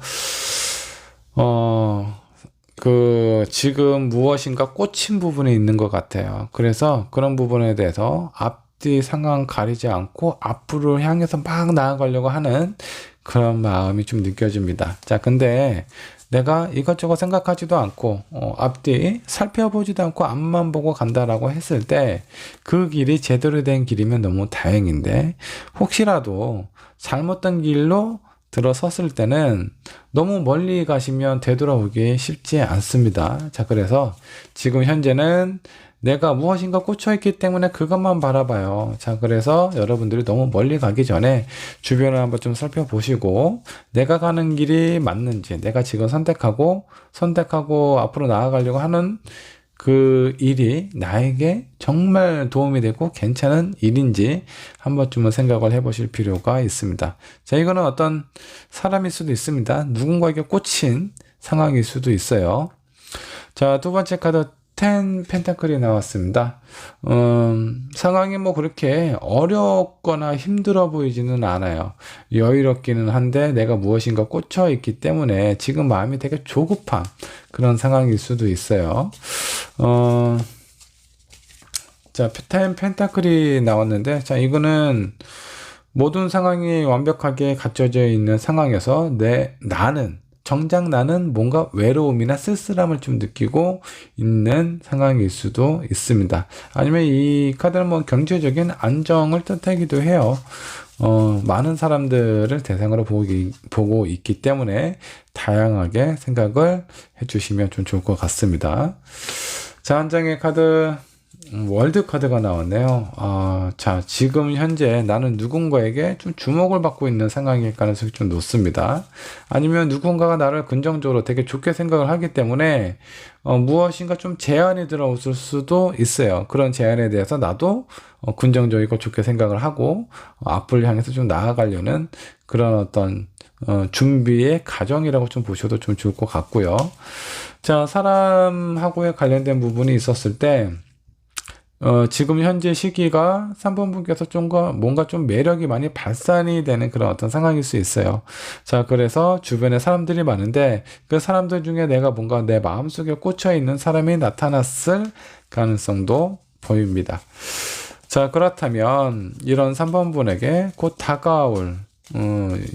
지금 무엇인가 꽂힌 부분이 있는 것 같아요. 그래서 그런 부분에 대해서 앞뒤 상황 가리지 않고 앞으로 향해서 막 나아가려고 하는 그런 마음이 좀 느껴집니다. 자, 근데 내가 이것저것 생각하지도 않고 앞뒤 살펴보지도 않고 앞만 보고 간다라고 했을 때 그 길이 제대로 된 길이면 너무 다행인데 혹시라도 잘못된 길로 들어섰을 때는 너무 멀리 가시면 되돌아오기 쉽지 않습니다. 자, 그래서 지금 현재는 내가 무엇인가 꽂혀있기 때문에 그것만 바라봐요. 자, 그래서 여러분들이 너무 멀리 가기 전에 주변을 한번 좀 살펴보시고 내가 가는 길이 맞는지, 내가 지금 선택하고 앞으로 나아가려고 하는 그 일이 나에게 정말 도움이 되고 괜찮은 일인지 한 번쯤은 생각을 해보실 필요가 있습니다. 자, 이거는 어떤 사람일 수도 있습니다. 누군가에게 꽂힌 상황일 수도 있어요. 자, 두 번째 카드 텐 펜타클이 나왔습니다. 상황이 뭐 그렇게 어렵거나 힘들어 보이지는 않아요. 여유롭기는 한데 내가 무엇인가 꽂혀 있기 때문에 지금 마음이 되게 조급한 그런 상황일 수도 있어요. 자, 텐 펜타클이 나왔는데, 자, 이거는 모든 상황이 완벽하게 갖춰져 있는 상황에서 정작 나는 뭔가 외로움이나 쓸쓸함을 좀 느끼고 있는 상황일 수도 있습니다. 아니면 이 카드는 뭐 경제적인 안정을 뜻하기도 해요. 많은 사람들을 대상으로 보고 있기 때문에 다양하게 생각을 해주시면 좀 좋을 것 같습니다. 자, 한 장의 카드, 월드 카드가 나왔네요. 자, 지금 현재 나는 누군가에게 좀 주목을 받고 있는 상황일 가능성이 좀 높습니다. 아니면 누군가가 나를 긍정적으로 되게 좋게 생각을 하기 때문에 무엇인가 좀 제안이 들어올 수도 있어요. 그런 제안에 대해서 나도 긍정적이고 좋게 생각을 하고 앞을 향해서 좀 나아가려는 그런 어떤 준비의 과정이라고 좀 보셔도 좀 좋을 것 같고요. 자, 사람하고의 관련된 부분이 있었을 때 지금 현재 시기가 3번 분께서 뭔가 좀 매력이 많이 발산이 되는 그런 어떤 상황일 수 있어요. 자, 그래서 주변에 사람들이 많은데 그 사람들 중에 내가 뭔가 내 마음속에 꽂혀 있는 사람이 나타났을 가능성도 보입니다. 자, 그렇다면 이런 3번 분에게 곧 다가올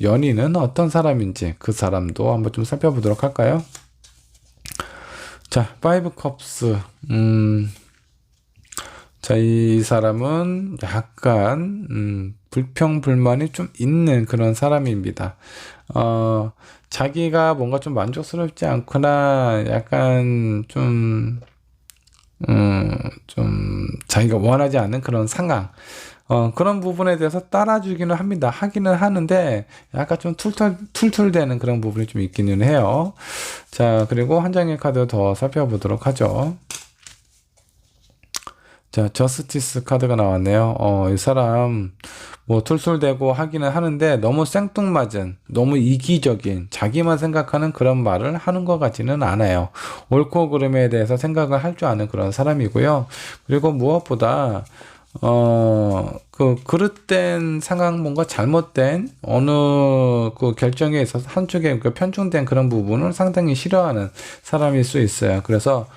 연인은 어떤 사람인지 그 사람도 한번 좀 살펴보도록 할까요? 자, 5 컵스. 자, 이 사람은 약간 불평불만이 좀 있는 그런 사람입니다. 자기가 뭔가 좀 만족스럽지 않거나 약간 좀 자기가 원하지 않는 그런 상황, 그런 부분에 대해서 따라주기는 합니다. 하기는 하는데 약간 좀 툴툴대는 그런 부분이 좀 있기는 해요. 자, 그리고 한 장의 카드 더 살펴보도록 하죠. 자, 저스티스 카드가 나왔네요. 이 사람 뭐 툴툴대고 하기는 하는데 너무 생뚱맞은, 너무 이기적인, 자기만 생각하는 그런 말을 하는 것 같지는 않아요. 옳고 그름에 대해서 생각을 할 줄 아는 그런 사람이고요. 그리고 무엇보다 그릇된 상황, 뭔가 잘못된 어느 그 결정에 있어서 한쪽에 편중된 그런 부분을 상당히 싫어하는 사람일 수 있어요. 그래서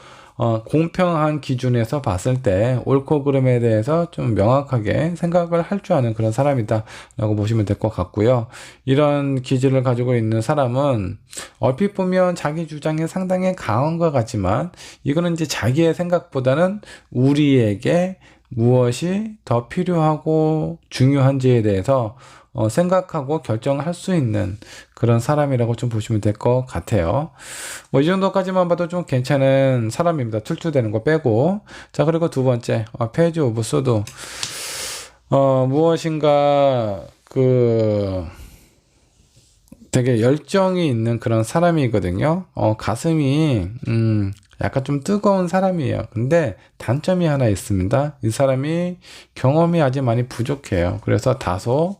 공평한 기준에서 봤을 때 옳고 그름에 대해서 좀 명확하게 생각을 할 줄 아는 그런 사람이다 라고 보시면 될 것 같고요. 이런 기질을 가지고 있는 사람은 얼핏 보면 자기 주장이 상당히 강한 것 같지만 이거는 이제 자기의 생각보다는 우리에게 무엇이 더 필요하고 중요한지에 대해서 생각하고 결정할 수 있는 그런 사람이라고 좀 보시면 될 것 같아요. 뭐 이 정도까지만 봐도 좀 괜찮은 사람입니다. 툴툴대는 거 빼고. 자, 그리고 두 번째, 페이지 오브 소드. 무엇인가 되게 열정이 있는 그런 사람이거든요. 가슴이 약간 좀 뜨거운 사람이에요. 근데 단점이 하나 있습니다. 이 사람이 경험이 아직 많이 부족해요. 그래서 다소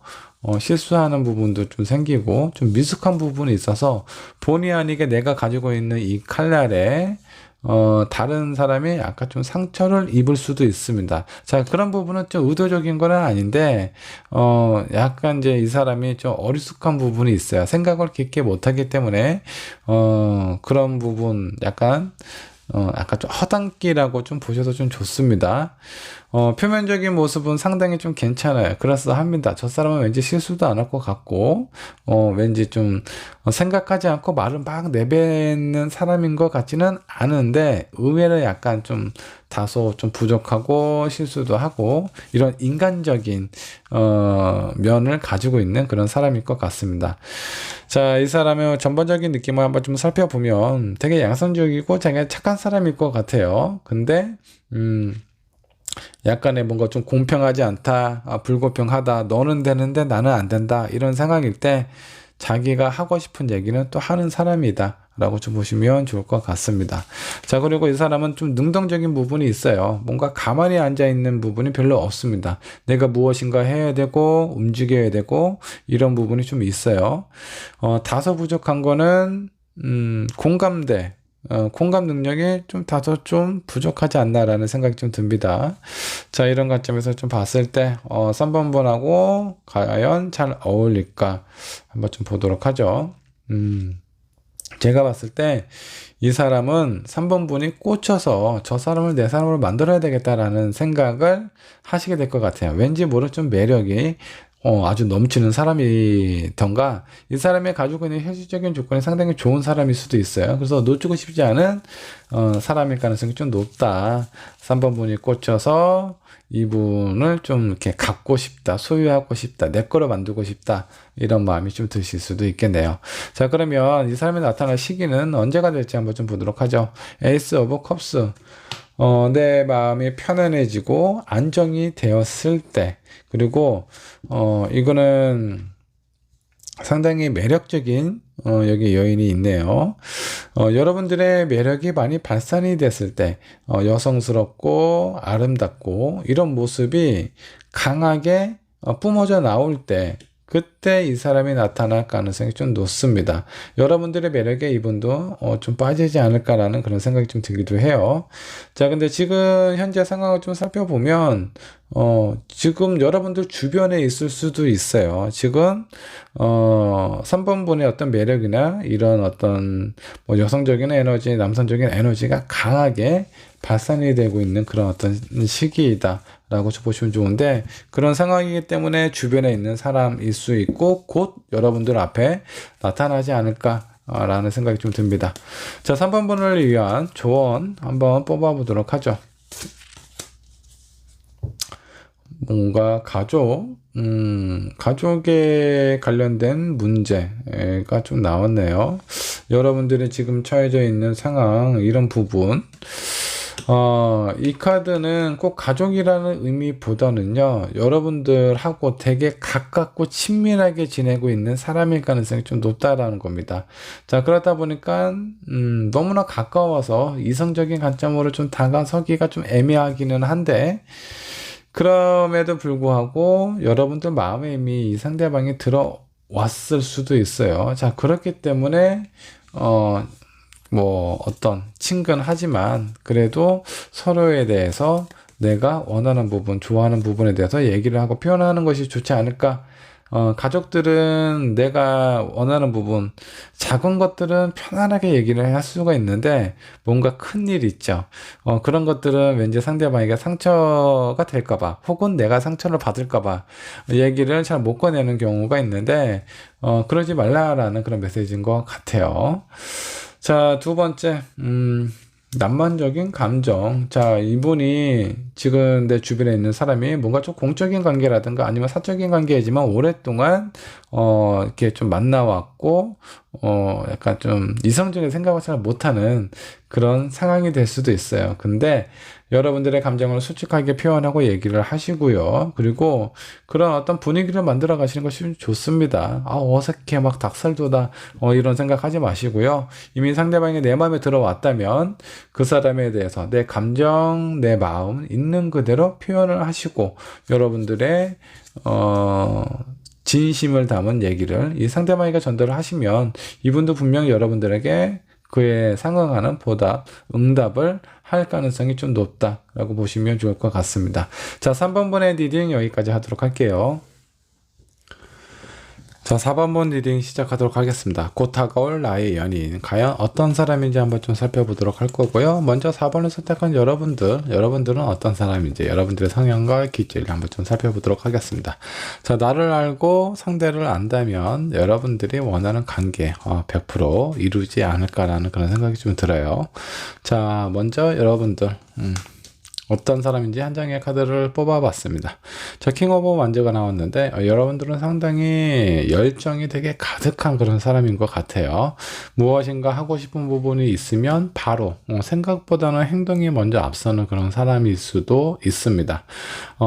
실수하는 부분도 좀 생기고 좀 미숙한 부분이 있어서 본의 아니게 내가 가지고 있는 이 칼날에 다른 사람이 약간 좀 상처를 입을 수도 있습니다. 자, 그런 부분은 좀 의도적인 건 아닌데, 약간 이제 이 사람이 좀 어리숙한 부분이 있어요. 생각을 깊게 못하기 때문에, 그런 부분 약간 좀 허당끼라고 좀 보셔도 좀 좋습니다. 표면적인 모습은 상당히 좀 괜찮아요. 그럴싸합니다. 저 사람은 왠지 실수도 안 할 것 같고, 왠지 좀 생각하지 않고 말을 막 내뱉는 사람인 것 같지는 않은데, 의외로 약간 좀 다소 좀 부족하고 실수도 하고, 이런 인간적인, 면을 가지고 있는 그런 사람일 것 같습니다. 자, 이 사람의 전반적인 느낌을 한번 좀 살펴보면 되게 양성적이고 되게 착한 사람일 것 같아요. 근데, 약간의 뭔가 좀 공평하지 않다, 불공평하다, 너는 되는데 나는 안 된다, 이런 상황일 때 자기가 하고 싶은 얘기는 또 하는 사람이다 라고 좀 보시면 좋을 것 같습니다. 자, 그리고 이 사람은 좀 능동적인 부분이 있어요. 뭔가 가만히 앉아 있는 부분이 별로 없습니다. 내가 무엇인가 해야 되고 움직여야 되고 이런 부분이 좀 있어요. 다소 부족한 거는 공감대, 공감 능력이 좀 다소 좀 부족하지 않나라는 생각이 좀 듭니다. 자, 이런 관점에서 좀 봤을 때 3번 분하고 과연 잘 어울릴까 한번 좀 보도록 하죠. 제가 봤을 때 이 사람은 3번 분이 꽂혀서 저 사람을 내 사람으로 만들어야 되겠다라는 생각을 하시게 될 것 같아요. 왠지 모를 좀 매력이 아주 넘치는 사람이던가 이 사람이 가지고 있는 현실적인 조건이 상당히 좋은 사람일 수도 있어요. 그래서 놓치고 싶지 않은 사람일 가능성이 좀 높다. 3번 분이 꽂혀서 이분을 좀 이렇게 갖고 싶다, 소유하고 싶다, 내 거로 만들고 싶다, 이런 마음이 좀 드실 수도 있겠네요. 자, 그러면 이 사람이 나타날 시기는 언제가 될지 한번 좀 보도록 하죠. 에이스 오브 컵스. 내 마음이 편안해지고 안정이 되었을 때, 그리고 이거는 상당히 매력적인 여기 여인이 있네요. 여러분들의 매력이 많이 발산이 됐을 때 여성스럽고 아름답고 이런 모습이 강하게 뿜어져 나올 때 그때 이 사람이 나타날 가능성이 좀 높습니다. 여러분들의 매력에 이분도 좀 빠지지 않을까라는 그런 생각이 좀 들기도 해요. 자, 근데 지금 현재 상황을 좀 살펴보면 지금 여러분들 주변에 있을 수도 있어요. 지금 3번 분의 어떤 매력이나 이런 어떤 뭐 여성적인 에너지, 남성적인 에너지가 강하게 발산이 되고 있는 그런 어떤 시기이다 라고 보시면 좋은데, 그런 상황이기 때문에 주변에 있는 사람일 수 있고 곧 여러분들 앞에 나타나지 않을까 라는 생각이 좀 듭니다. 자, 3번 분을 위한 조언 한번 뽑아 보도록 하죠. 뭔가 가족에 관련된 문제가 좀 나왔네요. 여러분들이 지금 처해져 있는 상황, 이런 부분. 이 카드는 꼭 가족이라는 의미보다는요, 여러분들하고 되게 가깝고 친밀하게 지내고 있는 사람일 가능성이 좀 높다라는 겁니다. 자, 그러다 보니까, 너무나 가까워서 이성적인 관점으로 좀 다가서기가 좀 애매하기는 한데, 그럼에도 불구하고 여러분들 마음에 이미 이 상대방이 들어왔을 수도 있어요. 자, 그렇기 때문에, 뭐 어떤 친근하지만 그래도 서로에 대해서 내가 원하는 부분, 좋아하는 부분에 대해서 얘기를 하고 표현하는 것이 좋지 않을까. 가족들은 내가 원하는 부분, 작은 것들은 편안하게 얘기를 할 수가 있는데 뭔가 큰 일 있죠. 그런 것들은 왠지 상대방에게 상처가 될까봐 혹은 내가 상처를 받을까봐 얘기를 잘 못 꺼내는 경우가 있는데 그러지 말라라는 그런 메시지인 것 같아요. 자, 두 번째, 낭만적인 감정. 자, 이분이 지금 내 주변에 있는 사람이 뭔가 좀 공적인 관계라든가 아니면 사적인 관계이지만 오랫동안, 이렇게 좀 만나왔고, 약간 좀 이성적인 생각을 잘 못하는 그런 상황이 될 수도 있어요. 근데 여러분들의 감정을 솔직하게 표현하고 얘기를 하시고요. 그리고 그런 어떤 분위기를 만들어 가시는 것이 좋습니다. 어색해, 막 닭살돋아, 이런 생각하지 마시고요. 이미 상대방이 내 마음에 들어왔다면 그 사람에 대해서 내 감정, 내 마음 있는 그대로 표현을 하시고 여러분들의 진심을 담은 얘기를 이 상대방에게 전달을 하시면 이분도 분명히 여러분들에게 그에 상응하는 보답, 응답을 할 가능성이 좀 높다라고 보시면 좋을 것 같습니다. 자, 3번분의 리딩 여기까지 하도록 할게요. 자, 4번분 리딩 시작하도록 하겠습니다. 곧 다가올 나의 연인, 과연 어떤 사람인지 한번 좀 살펴보도록 할 거고요. 먼저 4번을 선택한 여러분들은 어떤 사람인지, 여러분들의 성향과 기질을 한번 좀 살펴보도록 하겠습니다. 자, 나를 알고 상대를 안다면 여러분들이 원하는 관계 100% 이루지 않을까라는 그런 생각이 좀 들어요. 자, 먼저 여러분들 어떤 사람인지 한 장의 카드를 뽑아봤습니다. 자, 킹 오브 완즈가 나왔는데 여러분들은 상당히 열정이 되게 가득한 그런 사람인 것 같아요. 무엇인가 하고 싶은 부분이 있으면 바로 생각보다는 행동이 먼저 앞서는 그런 사람일 수도 있습니다.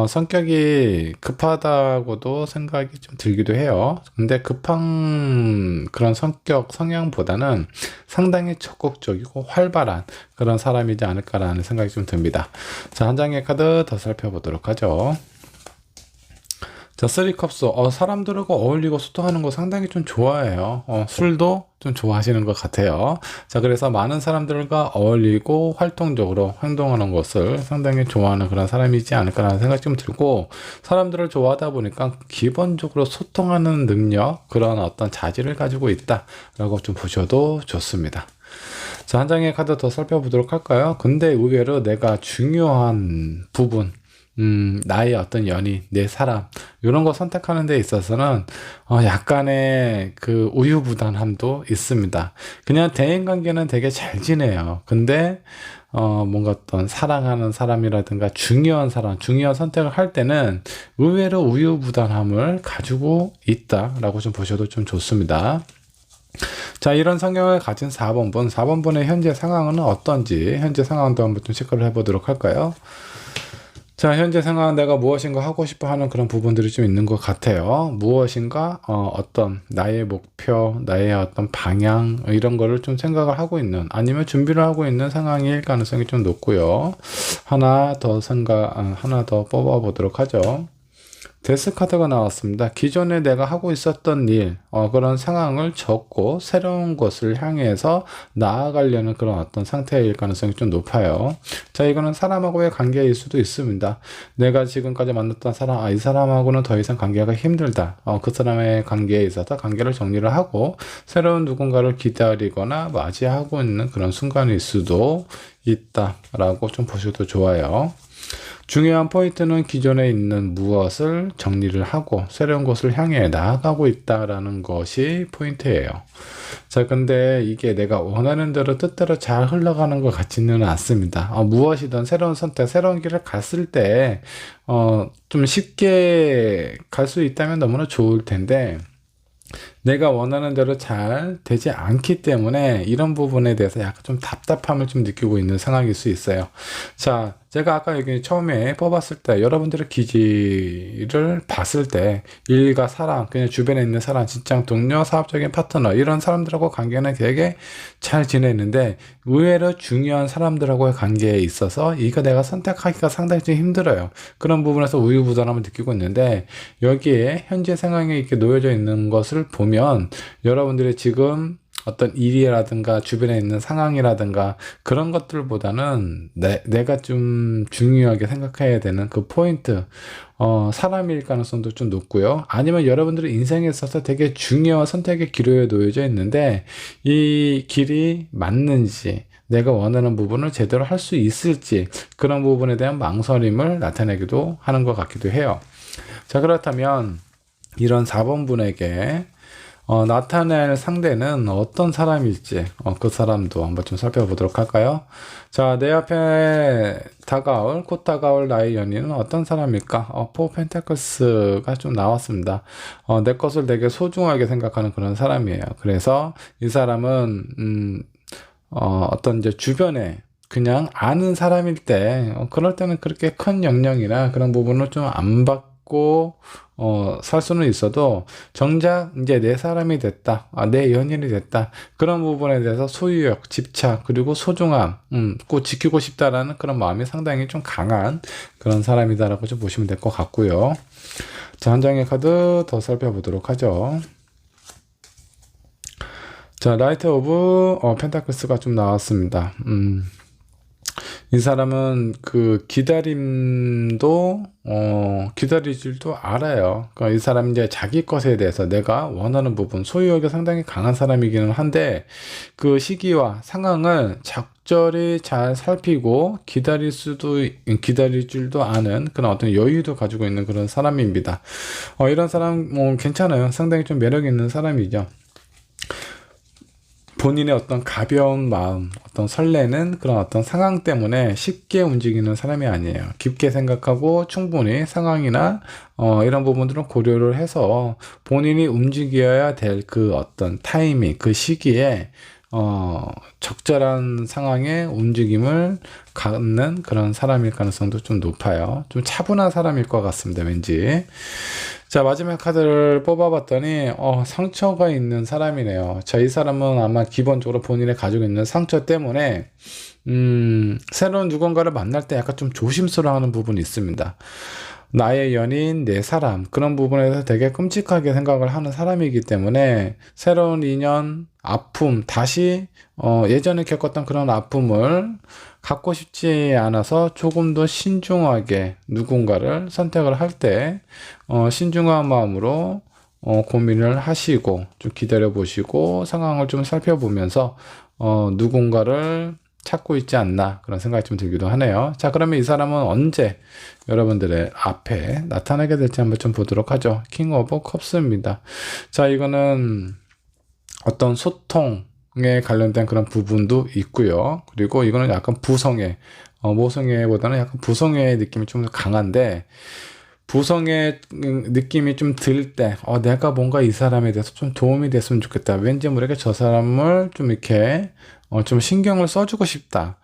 성격이 급하다고도 생각이 좀 들기도 해요. 근데 급한 그런 성향보다는 상당히 적극적이고 활발한 그런 사람이지 않을까라는 생각이 좀 듭니다. 자, 한 장의 카드 더 살펴보도록 하죠. 자, 쓰리컵스. 사람들하고 어울리고 소통하는 거 상당히 좀 좋아해요. 술도 좀 좋아하시는 것 같아요. 자, 그래서 많은 사람들과 어울리고 활동적으로 행동하는 것을 상당히 좋아하는 그런 사람이지 않을까라는 생각이 좀 들고, 사람들을 좋아하다 보니까 기본적으로 소통하는 능력, 그런 어떤 자질을 가지고 있다라고 좀 보셔도 좋습니다. 자, 한 장의 카드 더 살펴보도록 할까요? 근데 의외로 내가 중요한 부분, 나의 어떤 연인, 내 사람, 이런 거 선택하는 데 있어서는, 약간의 그 우유부단함도 있습니다. 그냥 대인관계는 되게 잘 지내요. 근데, 뭔가 어떤 사랑하는 사람이라든가 중요한 사람, 중요한 선택을 할 때는 의외로 우유부단함을 가지고 있다라고 좀 보셔도 좀 좋습니다. 자, 이런 성향을 가진 4번분의 현재 상황은 어떤지, 현재 상황도 한번 좀 체크를 해보도록 할까요? 자, 현재 상황은 내가 무엇인가 하고 싶어 하는 그런 부분들이 좀 있는 것 같아요. 무엇인가, 어떤 나의 목표, 나의 어떤 방향, 이런 거를 좀 생각을 하고 있는, 아니면 준비를 하고 있는 상황일 가능성이 좀 높고요. 하나 더 뽑아보도록 하죠. 데스 카드가 나왔습니다. 기존에 내가 하고 있었던 일, 그런 상황을 접고 새로운 곳을 향해서 나아가려는 그런 어떤 상태일 가능성이 좀 높아요. 자, 이거는 사람하고의 관계일 수도 있습니다. 내가 지금까지 만났던 사람, 이 사람하고는 더 이상 관계가 힘들다. 그 사람의 관계에 있어서 관계를 정리를 하고 새로운 누군가를 기다리거나 맞이하고 있는 그런 순간일 수도 있다라고 좀 보셔도 좋아요. 중요한 포인트는 기존에 있는 무엇을 정리를 하고 새로운 곳을 향해 나아가고 있다라는 것이 포인트예요. 자, 근데 이게 내가 원하는 대로 뜻대로 잘 흘러가는 것 같지는 않습니다. 무엇이든 새로운 선택, 새로운 길을 갔을 때, 좀 쉽게 갈 수 있다면 너무나 좋을 텐데, 내가 원하는 대로 잘 되지 않기 때문에 이런 부분에 대해서 약간 좀 답답함을 좀 느끼고 있는 상황일 수 있어요. 자, 제가 아까 여기 처음에 뽑았을 때 여러분들의 기질을 봤을 때 일과 사람, 그냥 주변에 있는 사람, 직장 동료, 사업적인 파트너, 이런 사람들하고 관계는 되게 잘 지내는데 의외로 중요한 사람들하고의 관계에 있어서 이거 내가 선택하기가 상당히 좀 힘들어요. 그런 부분에서 우유부단함을 느끼고 있는데, 여기에 현재 상황에 이렇게 놓여져 있는 것을 보면 여러분들이 지금 어떤 일이라든가 주변에 있는 상황이라든가 그런 것들보다는 내가 좀 중요하게 생각해야 되는 그 포인트, 사람일 가능성도 좀 높고요. 아니면 여러분들의 인생에 있어서 되게 중요한 선택의 기로에 놓여져 있는데 이 길이 맞는지, 내가 원하는 부분을 제대로 할 수 있을지, 그런 부분에 대한 망설임을 나타내기도 하는 것 같기도 해요. 자, 그렇다면 이런 4번 분에게 나타낼 상대는 어떤 사람일지, 그 사람도 한번 좀 살펴보도록 할까요? 자, 내 앞에 곧 다가올 나의 연인은 어떤 사람일까? 포 펜타클스가 좀 나왔습니다. 내 것을 되게 소중하게 생각하는 그런 사람이에요. 그래서 이 사람은, 어떤 이제 주변에 그냥 아는 사람일 때, 그럴 때는 그렇게 큰 영향이나 그런 부분을 좀 안 받고, 살 수는 있어도, 정작 이제 내 사람이 됐다, 내 연인이 됐다, 그런 부분에 대해서 소유욕, 집착, 그리고 소중함, 꼭 지키고 싶다라는 그런 마음이 상당히 좀 강한 그런 사람이다라고 좀 보시면 될 것 같고요. 자, 한 장의 카드 더 살펴보도록 하죠. 자, 라이트 오브 펜타클스가 좀 나왔습니다. 이 사람은 그 기다림도 기다릴 줄도 알아요. 그러니까 이 사람이 이제 자기 것에 대해서 내가 원하는 부분, 소유욕이 상당히 강한 사람이기는 한데 그 시기와 상황을 적절히 잘 살피고 기다릴 줄도 아는 그런 어떤 여유도 가지고 있는 그런 사람입니다. 이런 사람 괜찮아요. 상당히 좀 매력 있는 사람이죠. 본인의 어떤 가벼운 마음, 어떤 설레는 그런 어떤 상황 때문에 쉽게 움직이는 사람이 아니에요. 깊게 생각하고 충분히 상황이나 이런 부분들은 고려를 해서 본인이 움직여야 될 그 어떤 타이밍, 그 시기에 적절한 상황의 움직임을 갖는 그런 사람일 가능성도 좀 높아요. 좀 차분한 사람일 것 같습니다, 왠지. 자, 마지막 카드를 뽑아봤더니 상처가 있는 사람이네요. 자, 이 사람은 아마 기본적으로 본인이 가지고 있는 상처 때문에 새로운 누군가를 만날 때 약간 좀 조심스러워하는 부분이 있습니다. 나의 연인, 내 사람, 그런 부분에서 되게 끔찍하게 생각을 하는 사람이기 때문에 새로운 인연, 아픔, 다시 예전에 겪었던 그런 아픔을 갖고 싶지 않아서 조금 더 신중하게 누군가를 선택을 할 때 신중한 마음으로 고민을 하시고 좀 기다려 보시고 상황을 좀 살펴보면서 누군가를 찾고 있지 않나 그런 생각이 좀 들기도 하네요. 자, 그러면 이 사람은 언제 여러분들의 앞에 나타나게 될지 한번 좀 보도록 하죠. 킹 오브 컵스입니다. 자, 이거는 어떤 소통에 관련된 그런 부분도 있고요. 그리고 이거는 약간 부성애, 모성애보다는 약간 부성애의 느낌이 좀 강한데, 부성의 느낌이 좀 들 때, 내가 뭔가 이 사람에 대해서 좀 도움이 됐으면 좋겠다. 왠지 모르게 저 사람을 좀 이렇게, 좀 신경을 써주고 싶다.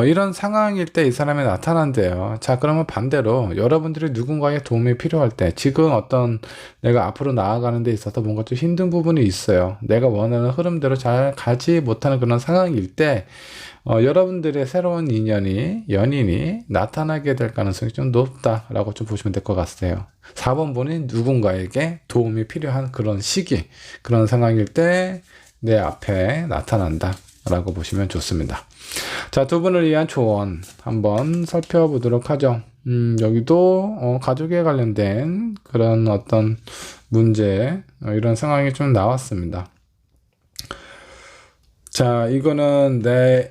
이런 상황일 때 이 사람이 나타난대요. 자, 그러면 반대로 여러분들이 누군가의 도움이 필요할 때, 지금 어떤 내가 앞으로 나아가는 데 있어서 뭔가 좀 힘든 부분이 있어요. 내가 원하는 흐름대로 잘 가지 못하는 그런 상황일 때, 여러분들의 새로운 연인이 나타나게 될 가능성이 좀 높다라고 좀 보시면 될 것 같아요. 4번 분이 누군가에게 도움이 필요한 그런 시기, 그런 상황일 때 내 앞에 나타난다라고 보시면 좋습니다. 자, 두 분을 위한 조언 한번 살펴보도록 하죠. 여기도 가족에 관련된 그런 어떤 문제, 이런 상황이 좀 나왔습니다. 자, 이거는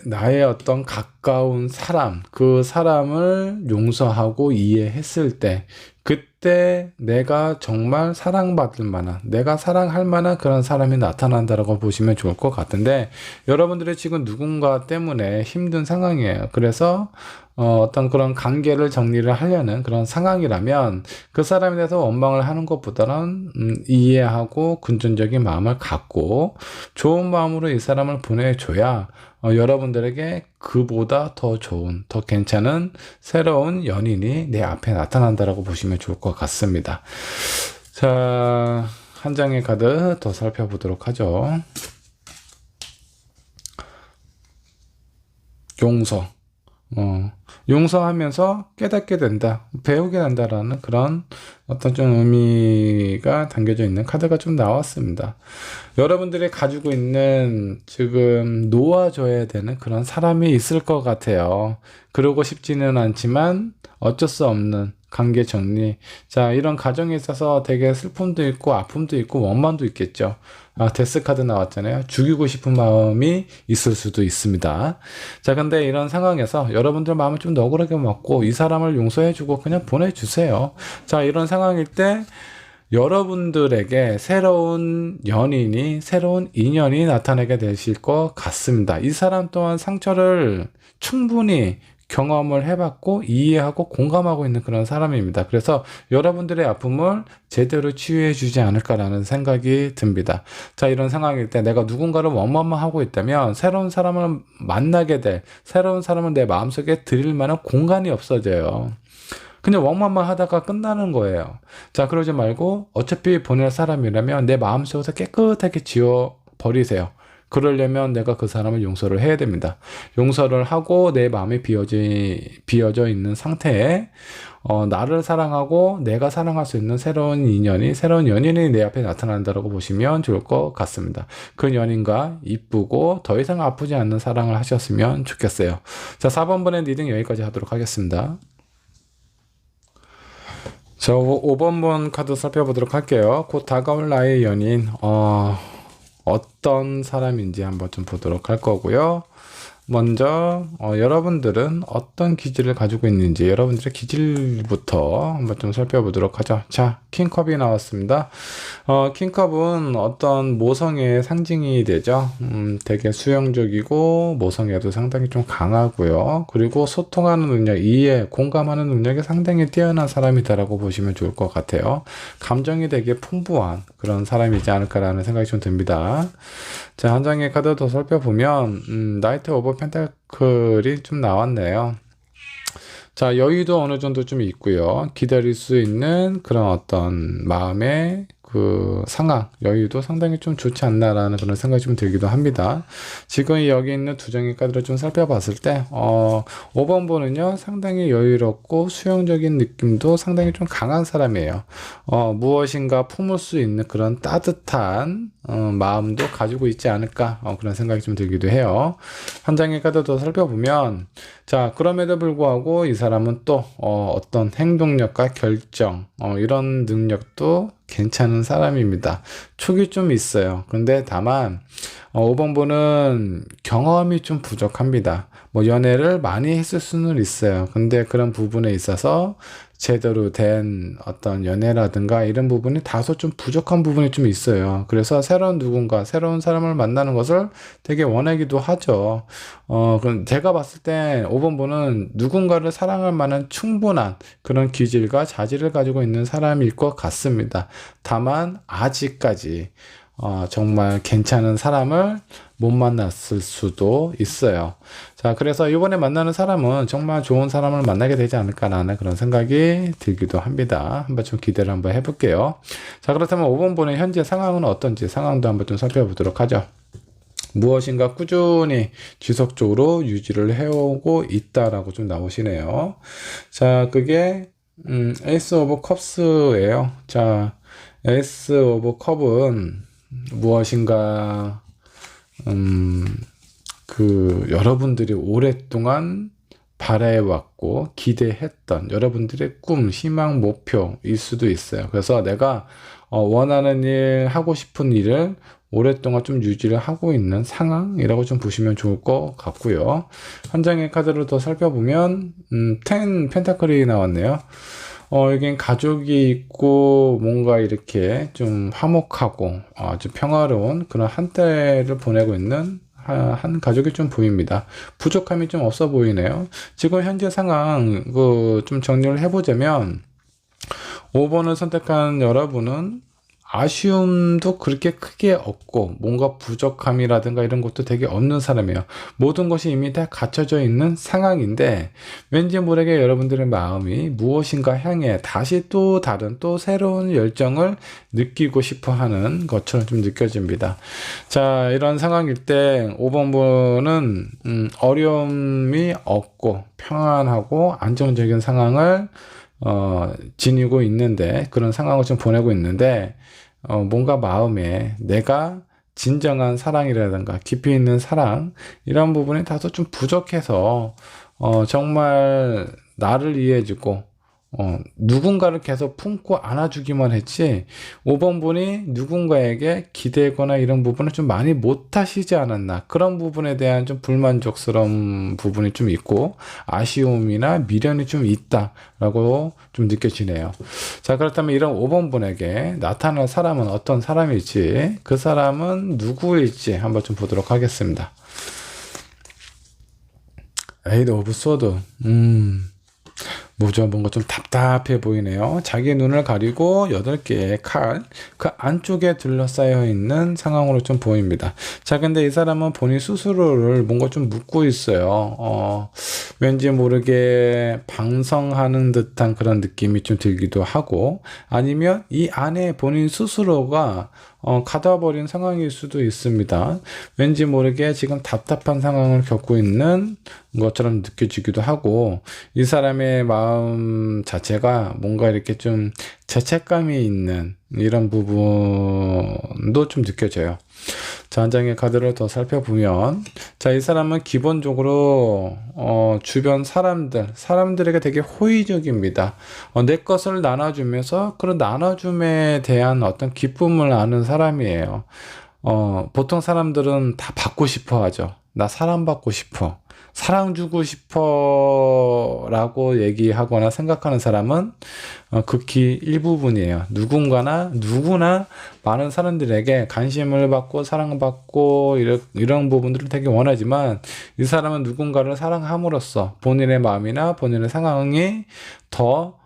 나의 어떤 가까운 사람, 그 사람을 용서하고 이해했을 때, 그때 내가 정말 사랑받을 만한, 내가 사랑할 만한 그런 사람이 나타난다라고 보시면 좋을 것 같은데, 여러분들이 지금 누군가 때문에 힘든 상황이에요. 그래서 어떤 그런 관계를 정리를 하려는 그런 상황이라면 그 사람에 대해서 원망을 하는 것보다는 이해하고 긍정적인 마음을 갖고 좋은 마음으로 이 사람을 보내줘야 여러분들에게 그보다 더 좋은, 더 괜찮은 새로운 연인이 내 앞에 나타난다라고 보시면 좋을 것 같습니다. 자, 한 장의 카드 더 살펴보도록 하죠. 용서. 용서하면서 깨닫게 된다, 배우게 된다라는 그런 어떤 좀 의미가 담겨져 있는 카드가 좀 나왔습니다. 여러분들이 가지고 있는 지금 놓아줘야 되는 그런 사람이 있을 것 같아요. 그러고 싶지는 않지만 어쩔 수 없는 관계 정리. 자, 이런 가정에 있어서 되게 슬픔도 있고 아픔도 있고 원망도 있겠죠. 데스 카드 나왔잖아요. 죽이고 싶은 마음이 있을 수도 있습니다. 자, 근데 이런 상황에서 여러분들 마음을 좀 너그럽게 먹고 이 사람을 용서해주고 그냥 보내주세요. 자, 이런 상황일 때 여러분들에게 새로운 연인이, 새로운 인연이 나타나게 되실 것 같습니다. 이 사람 또한 상처를 충분히 경험을 해봤고 이해하고 공감하고 있는 그런 사람입니다. 그래서 여러분들의 아픔을 제대로 치유해 주지 않을까라는 생각이 듭니다. 자, 이런 상황일 때 내가 누군가를 원망만 하고 있다면 새로운 사람을 만나게 될, 새로운 사람을 내 마음속에 들일 만한 공간이 없어져요. 그냥 원망만 하다가 끝나는 거예요. 자, 그러지 말고 어차피 보낼 사람이라면 내 마음속에서 깨끗하게 지워 버리세요. 그러려면 내가 그 사람을 용서를 해야 됩니다. 용서를 하고 내 마음이 비어져 있는 상태에 나를 사랑하고 내가 사랑할 수 있는 새로운 연인이 내 앞에 나타난다고 보시면 좋을 것 같습니다. 그 연인과 이쁘고 더 이상 아프지 않는 사랑을 하셨으면 좋겠어요. 자, 4번 번의 리딩 여기까지 하도록 하겠습니다. 자, 5번 번 카드 살펴보도록 할게요. 곧 다가올 나의 연인, 어떤 사람인지 한번 좀 보도록 할 거고요. 먼저 여러분들은 어떤 기질을 가지고 있는지 여러분들의 기질부터 한번 좀 살펴보도록 하죠. 자, 킹컵이 나왔습니다. 킹컵은 어떤 모성애의 상징이 되죠. 되게 수용적이고 모성애도 상당히 좀 강하고요. 그리고 소통하는 능력, 이해, 공감하는 능력이 상당히 뛰어난 사람이다라고 보시면 좋을 것 같아요. 감정이 되게 풍부한 그런 사람이지 않을까라는 생각이 좀 듭니다. 자, 한 장의 카드 더 살펴보면 나이트 오브 펜타클이 좀 나왔네요. 자, 여유도 어느 정도 좀 있고요. 기다릴 수 있는 그런 어떤 마음의 그 상황, 여유도 상당히 좀 좋지 않나라는 그런 생각이 좀 들기도 합니다. 지금 여기 있는 두 장의 카드를 좀 살펴봤을 때, 5번 분은요, 상당히 여유롭고 수용적인 느낌도 상당히 좀 강한 사람이에요. 무엇인가 품을 수 있는 그런 따뜻한 마음도 가지고 있지 않을까, 그런 생각이 좀 들기도 해요. 한 장의 카드 더 살펴보면, 자, 그럼에도 불구하고 이 사람은 또 어떤 행동력과 결정, 이런 능력도 괜찮은 사람입니다. 촉이 좀 있어요. 근데 다만 5번 분은 경험이 좀 부족합니다. 뭐 연애를 많이 했을 수는 있어요. 근데 그런 부분에 있어서 제대로 된 어떤 연애라든가 이런 부분이 다소 좀 부족한 부분이 좀 있어요. 그래서 새로운 누군가, 새로운 사람을 만나는 것을 되게 원하기도 하죠. 그럼 제가 봤을 때 5번 분은 누군가를 사랑할 만한 충분한 그런 기질과 자질을 가지고 있는 사람일 것 같습니다. 다만 아직까지 정말 괜찮은 사람을 못 만났을 수도 있어요. 자, 그래서 이번에 만나는 사람은 정말 좋은 사람을 만나게 되지 않을까라는 그런 생각이 들기도 합니다. 한번 좀 기대를 한번 해볼게요. 자, 그렇다면 5번 분의 현재 상황은 어떤지 상황도 한번 좀 살펴보도록 하죠. 무엇인가 꾸준히 지속적으로 유지를 해오고 있다라고 좀 나오시네요. 자, 그게 에이스 오브 컵스예요. 자, 에이스 오브 컵은 무엇인가 여러분들이 오랫동안 바래왔고 기대했던 여러분들의 꿈, 희망, 목표일 수도 있어요. 그래서 내가 원하는 일, 하고 싶은 일을 오랫동안 좀 유지를 하고 있는 상황이라고 좀 보시면 좋을 것 같고요. 한 장의 카드를 더 살펴보면 10 펜타클이 나왔네요. 여긴 가족이 있고 뭔가 이렇게 좀 화목하고 아주 평화로운 그런 한때를 보내고 있는 한 가족이 좀 보입니다. 부족함이 좀 없어 보이네요. 지금 현재 상황 좀 정리를 해보자면 5번을 선택한 여러분은 아쉬움도 그렇게 크게 없고 뭔가 부족함이라든가 이런 것도 되게 없는 사람이에요. 모든 것이 이미 다 갖춰져 있는 상황인데 왠지 모르게 여러분들의 마음이 무엇인가 향해 다시 또 다른 또 새로운 열정을 느끼고 싶어 하는 것처럼 좀 느껴집니다. 자, 이런 상황일 때 5번 분은 어려움이 없고 평안하고 안정적인 상황을 지니고 있는데 그런 상황을 좀 보내고 있는데 뭔가 마음에 내가 진정한 사랑이라든가 깊이 있는 사랑 이런 부분이 다소 좀 부족해서 정말 나를 이해해주고 누군가를 계속 품고 안아주기만 했지 5번 분이 누군가에게 기대거나 이런 부분을 좀 많이 못하시지 않았나 그런 부분에 대한 좀 불만족스러운 부분이 좀 있고 아쉬움이나 미련이 좀 있다라고 좀 느껴지네요. 자, 그렇다면 이런 5번 분에게 나타날 사람은 어떤 사람일지 그 사람은 누구일지 한번 좀 보도록 하겠습니다. 에이드 오브 소드 뭐죠? 뭔가 좀 답답해 보이네요. 자기 눈을 가리고 8개의 칼, 그 안쪽에 둘러싸여 있는 상황으로 좀 보입니다. 자, 근데 이 사람은 본인 스스로를 뭔가 좀 묻고 있어요. 왠지 모르게 방성하는 듯한 그런 느낌이 좀 들기도 하고, 아니면 이 안에 본인 스스로가 가둬버린 상황일 수도 있습니다. 왠지 모르게 지금 답답한 상황을 겪고 있는 것처럼 느껴지기도 하고 이 사람의 마음 자체가 뭔가 이렇게 좀 죄책감이 있는 이런 부분도 좀 느껴져요. 자, 한 장의 카드를 더 살펴보면 자, 이 사람은 기본적으로 주변 사람들에게 되게 호의적입니다. 내 것을 나눠주면서 그런 나눠줌에 대한 어떤 기쁨을 아는 사람이에요. 보통 사람들은 다 받고 싶어 하죠. 나 사랑받고 싶어. 사랑 주고 싶어 라고 얘기하거나 생각하는 사람은 극히 일부분이에요. 누구나 많은 사람들에게 관심을 받고 사랑받고 이런 부분들을 되게 원하지만 이 사람은 누군가를 사랑함으로써 본인의 마음이나 본인의 상황이 더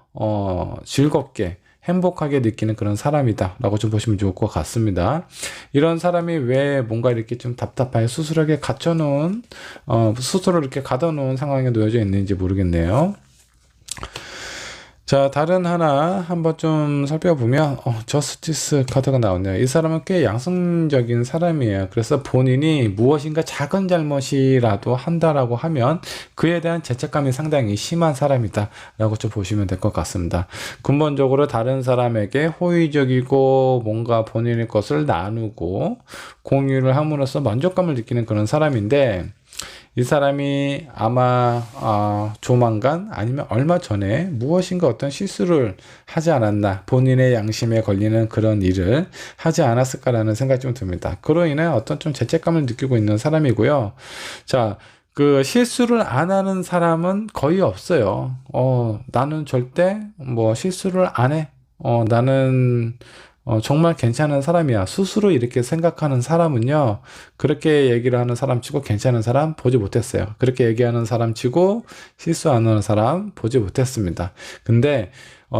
즐겁게 행복하게 느끼는 그런 사람이다 라고 좀 보시면 좋을 것 같습니다. 이런 사람이 왜 뭔가 이렇게 좀 답답하게 스스로에게 갇혀놓은 스스로 이렇게 가둬놓은 상황에 놓여져 있는지 모르겠네요. 자, 다른 하나 한번 좀 살펴보면, 저스티스 카드가 나오네요. 이 사람은 꽤 양성적인 사람이에요. 그래서 본인이 무엇인가 작은 잘못이라도 한다라고 하면 그에 대한 죄책감이 상당히 심한 사람이다 라고 좀 보시면 될 것 같습니다. 근본적으로 다른 사람에게 호의적이고 뭔가 본인의 것을 나누고 공유를 함으로써 만족감을 느끼는 그런 사람인데, 이 사람이 아마 조만간 아니면 얼마 전에 무엇인가 어떤 실수를 하지 않았나, 본인의 양심에 걸리는 그런 일을 하지 않았을까라는 생각이 좀 듭니다. 그로 인해 어떤 좀 죄책감을 느끼고 있는 사람이고요. 자, 그 실수를 안 하는 사람은 거의 없어요. 나는 절대 뭐 실수를 안 해. 나는 정말 괜찮은 사람이야. 스스로 이렇게 생각하는 사람은요, 그렇게 얘기를 하는 사람 치고 괜찮은 사람 보지 못했어요. 그렇게 얘기하는 사람 치고 실수 안 하는 사람 보지 못했습니다. 근데,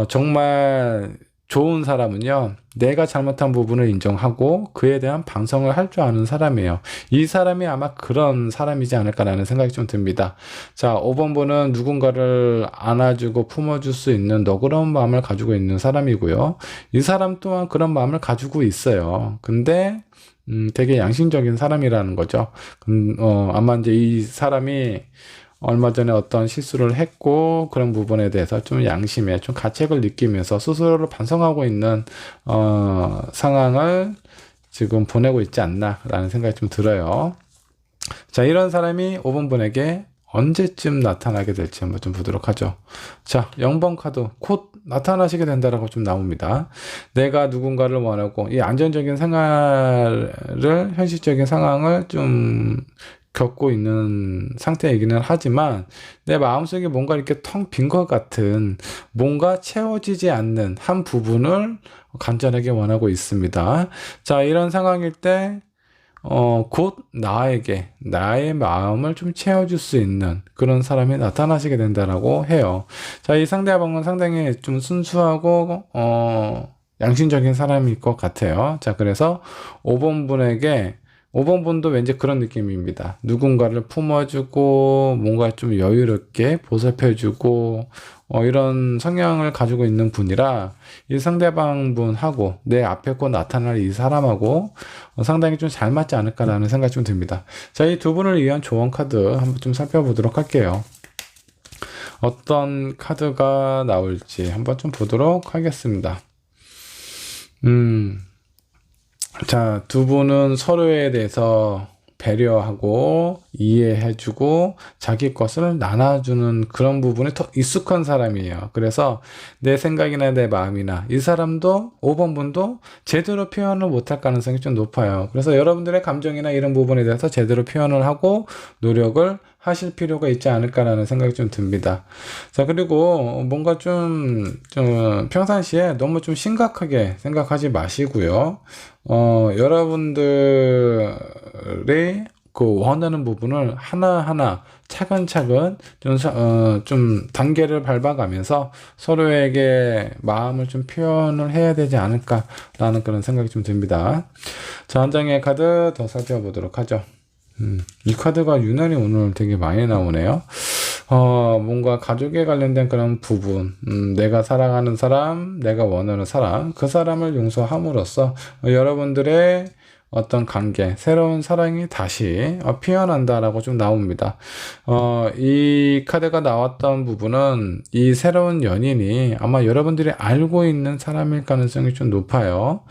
정말 좋은 사람은요, 내가 잘못한 부분을 인정하고 그에 대한 반성을 할 줄 아는 사람이에요. 이 사람이 아마 그런 사람이지 않을까라는 생각이 좀 듭니다. 자, 5번 분은 누군가를 안아주고 품어줄 수 있는 너그러운 마음을 가지고 있는 사람이고요. 이 사람 또한 그런 마음을 가지고 있어요. 근데 되게 양심적인 사람이라는 거죠. 아마 이제 이 사람이 얼마 전에 어떤 실수를 했고 그런 부분에 대해서 좀 양심에 좀 가책을 느끼면서 스스로를 반성하고 있는 상황을 지금 보내고 있지 않나라는 생각이 좀 들어요. 자, 이런 사람이 5번 분에게 언제쯤 나타나게 될지 한번 좀 보도록 하죠. 자, 0번 카드 곧 나타나시게 된다라고 좀 나옵니다. 내가 누군가를 원하고 이 안정적인 생활을, 현실적인 상황을 좀 겪고 있는 상태이기는 하지만 내 마음속에 뭔가 이렇게 텅 빈 것 같은, 뭔가 채워지지 않는 한 부분을 간절하게 원하고 있습니다. 자, 이런 상황일 때 곧 나에게 나의 마음을 좀 채워줄 수 있는 그런 사람이 나타나시게 된다라고 해요. 자, 이 상대방은 상당히 좀 순수하고 양심적인 사람일 것 같아요. 자, 그래서 5번 분에게, 5번 분도 왠지 그런 느낌입니다. 누군가를 품어주고 뭔가 좀 여유롭게 보살펴주고 이런 성향을 가지고 있는 분이라 이 상대방 분하고 내 앞에 곧 나타날 이 사람하고 상당히 좀 잘 맞지 않을까라는 생각이 좀 듭니다. 자, 이 두 분을 위한 조언 카드 한번 좀 살펴보도록 할게요. 어떤 카드가 나올지 한번 좀 보도록 하겠습니다. 자, 두 분은 서로에 대해서 배려하고 이해해주고 자기 것을 나눠주는 그런 부분이 더 익숙한 사람이에요. 그래서 내 생각이나 내 마음이나 이 사람도 5번 분도 제대로 표현을 못할 가능성이 좀 높아요. 그래서 여러분들의 감정이나 이런 부분에 대해서 제대로 표현을 하고 노력을 하실 필요가 있지 않을까라는 생각이 좀 듭니다. 자, 그리고 뭔가 좀 평상시에 너무 좀 심각하게 생각하지 마시고요. 여러분들의 그 원하는 부분을 하나하나 차근차근 좀 단계를 밟아가면서 서로에게 마음을 좀 표현을 해야 되지 않을까라는 그런 생각이 좀 듭니다. 자, 한 장의 카드 더 살펴보도록 하죠. 이 카드가 유난히 오늘 되게 많이 나오네요. 뭔가 가족에 관련된 그런 부분, 내가 사랑하는 사람, 내가 원하는 사람, 그 사람을 용서함으로써 여러분들의 어떤 관계, 새로운 사랑이 다시 피어난다라고 좀 나옵니다. 이 카드가 나왔던 부분은 이 새로운 연인이 아마 여러분들이 알고 있는 사람일 가능성이 좀 높아요.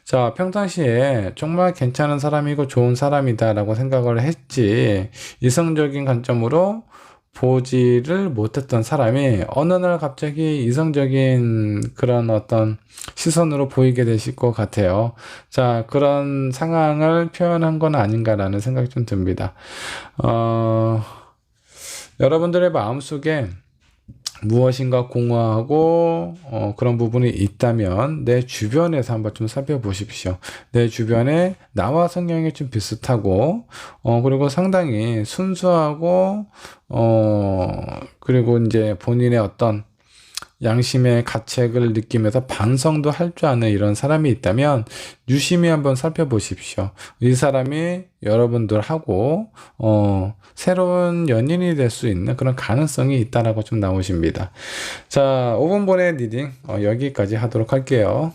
자, 평상시에 정말 괜찮은 사람이고 좋은 사람이다라고 생각을 했지, 이성적인 관점으로 보지를 못했던 사람이 어느 날 갑자기 이성적인 그런 어떤 시선으로 보이게 되실 것 같아요. 자, 그런 상황을 표현한 건 아닌가라는 생각이 좀 듭니다. 여러분들의 마음속에 무엇인가 공허하고 그런 부분이 있다면 내 주변에서 한번 좀 살펴보십시오. 내 주변에 나와 성향이 좀 비슷하고 그리고 상당히 순수하고 그리고 이제 본인의 어떤 양심의 가책을 느끼면서 반성도 할 줄 아는 이런 사람이 있다면 유심히 한번 살펴보십시오. 이 사람이 여러분들하고 새로운 연인이 될 수 있는 그런 가능성이 있다라고 좀 나오십니다. 자, 5분 번의 리딩 여기까지 하도록 할게요.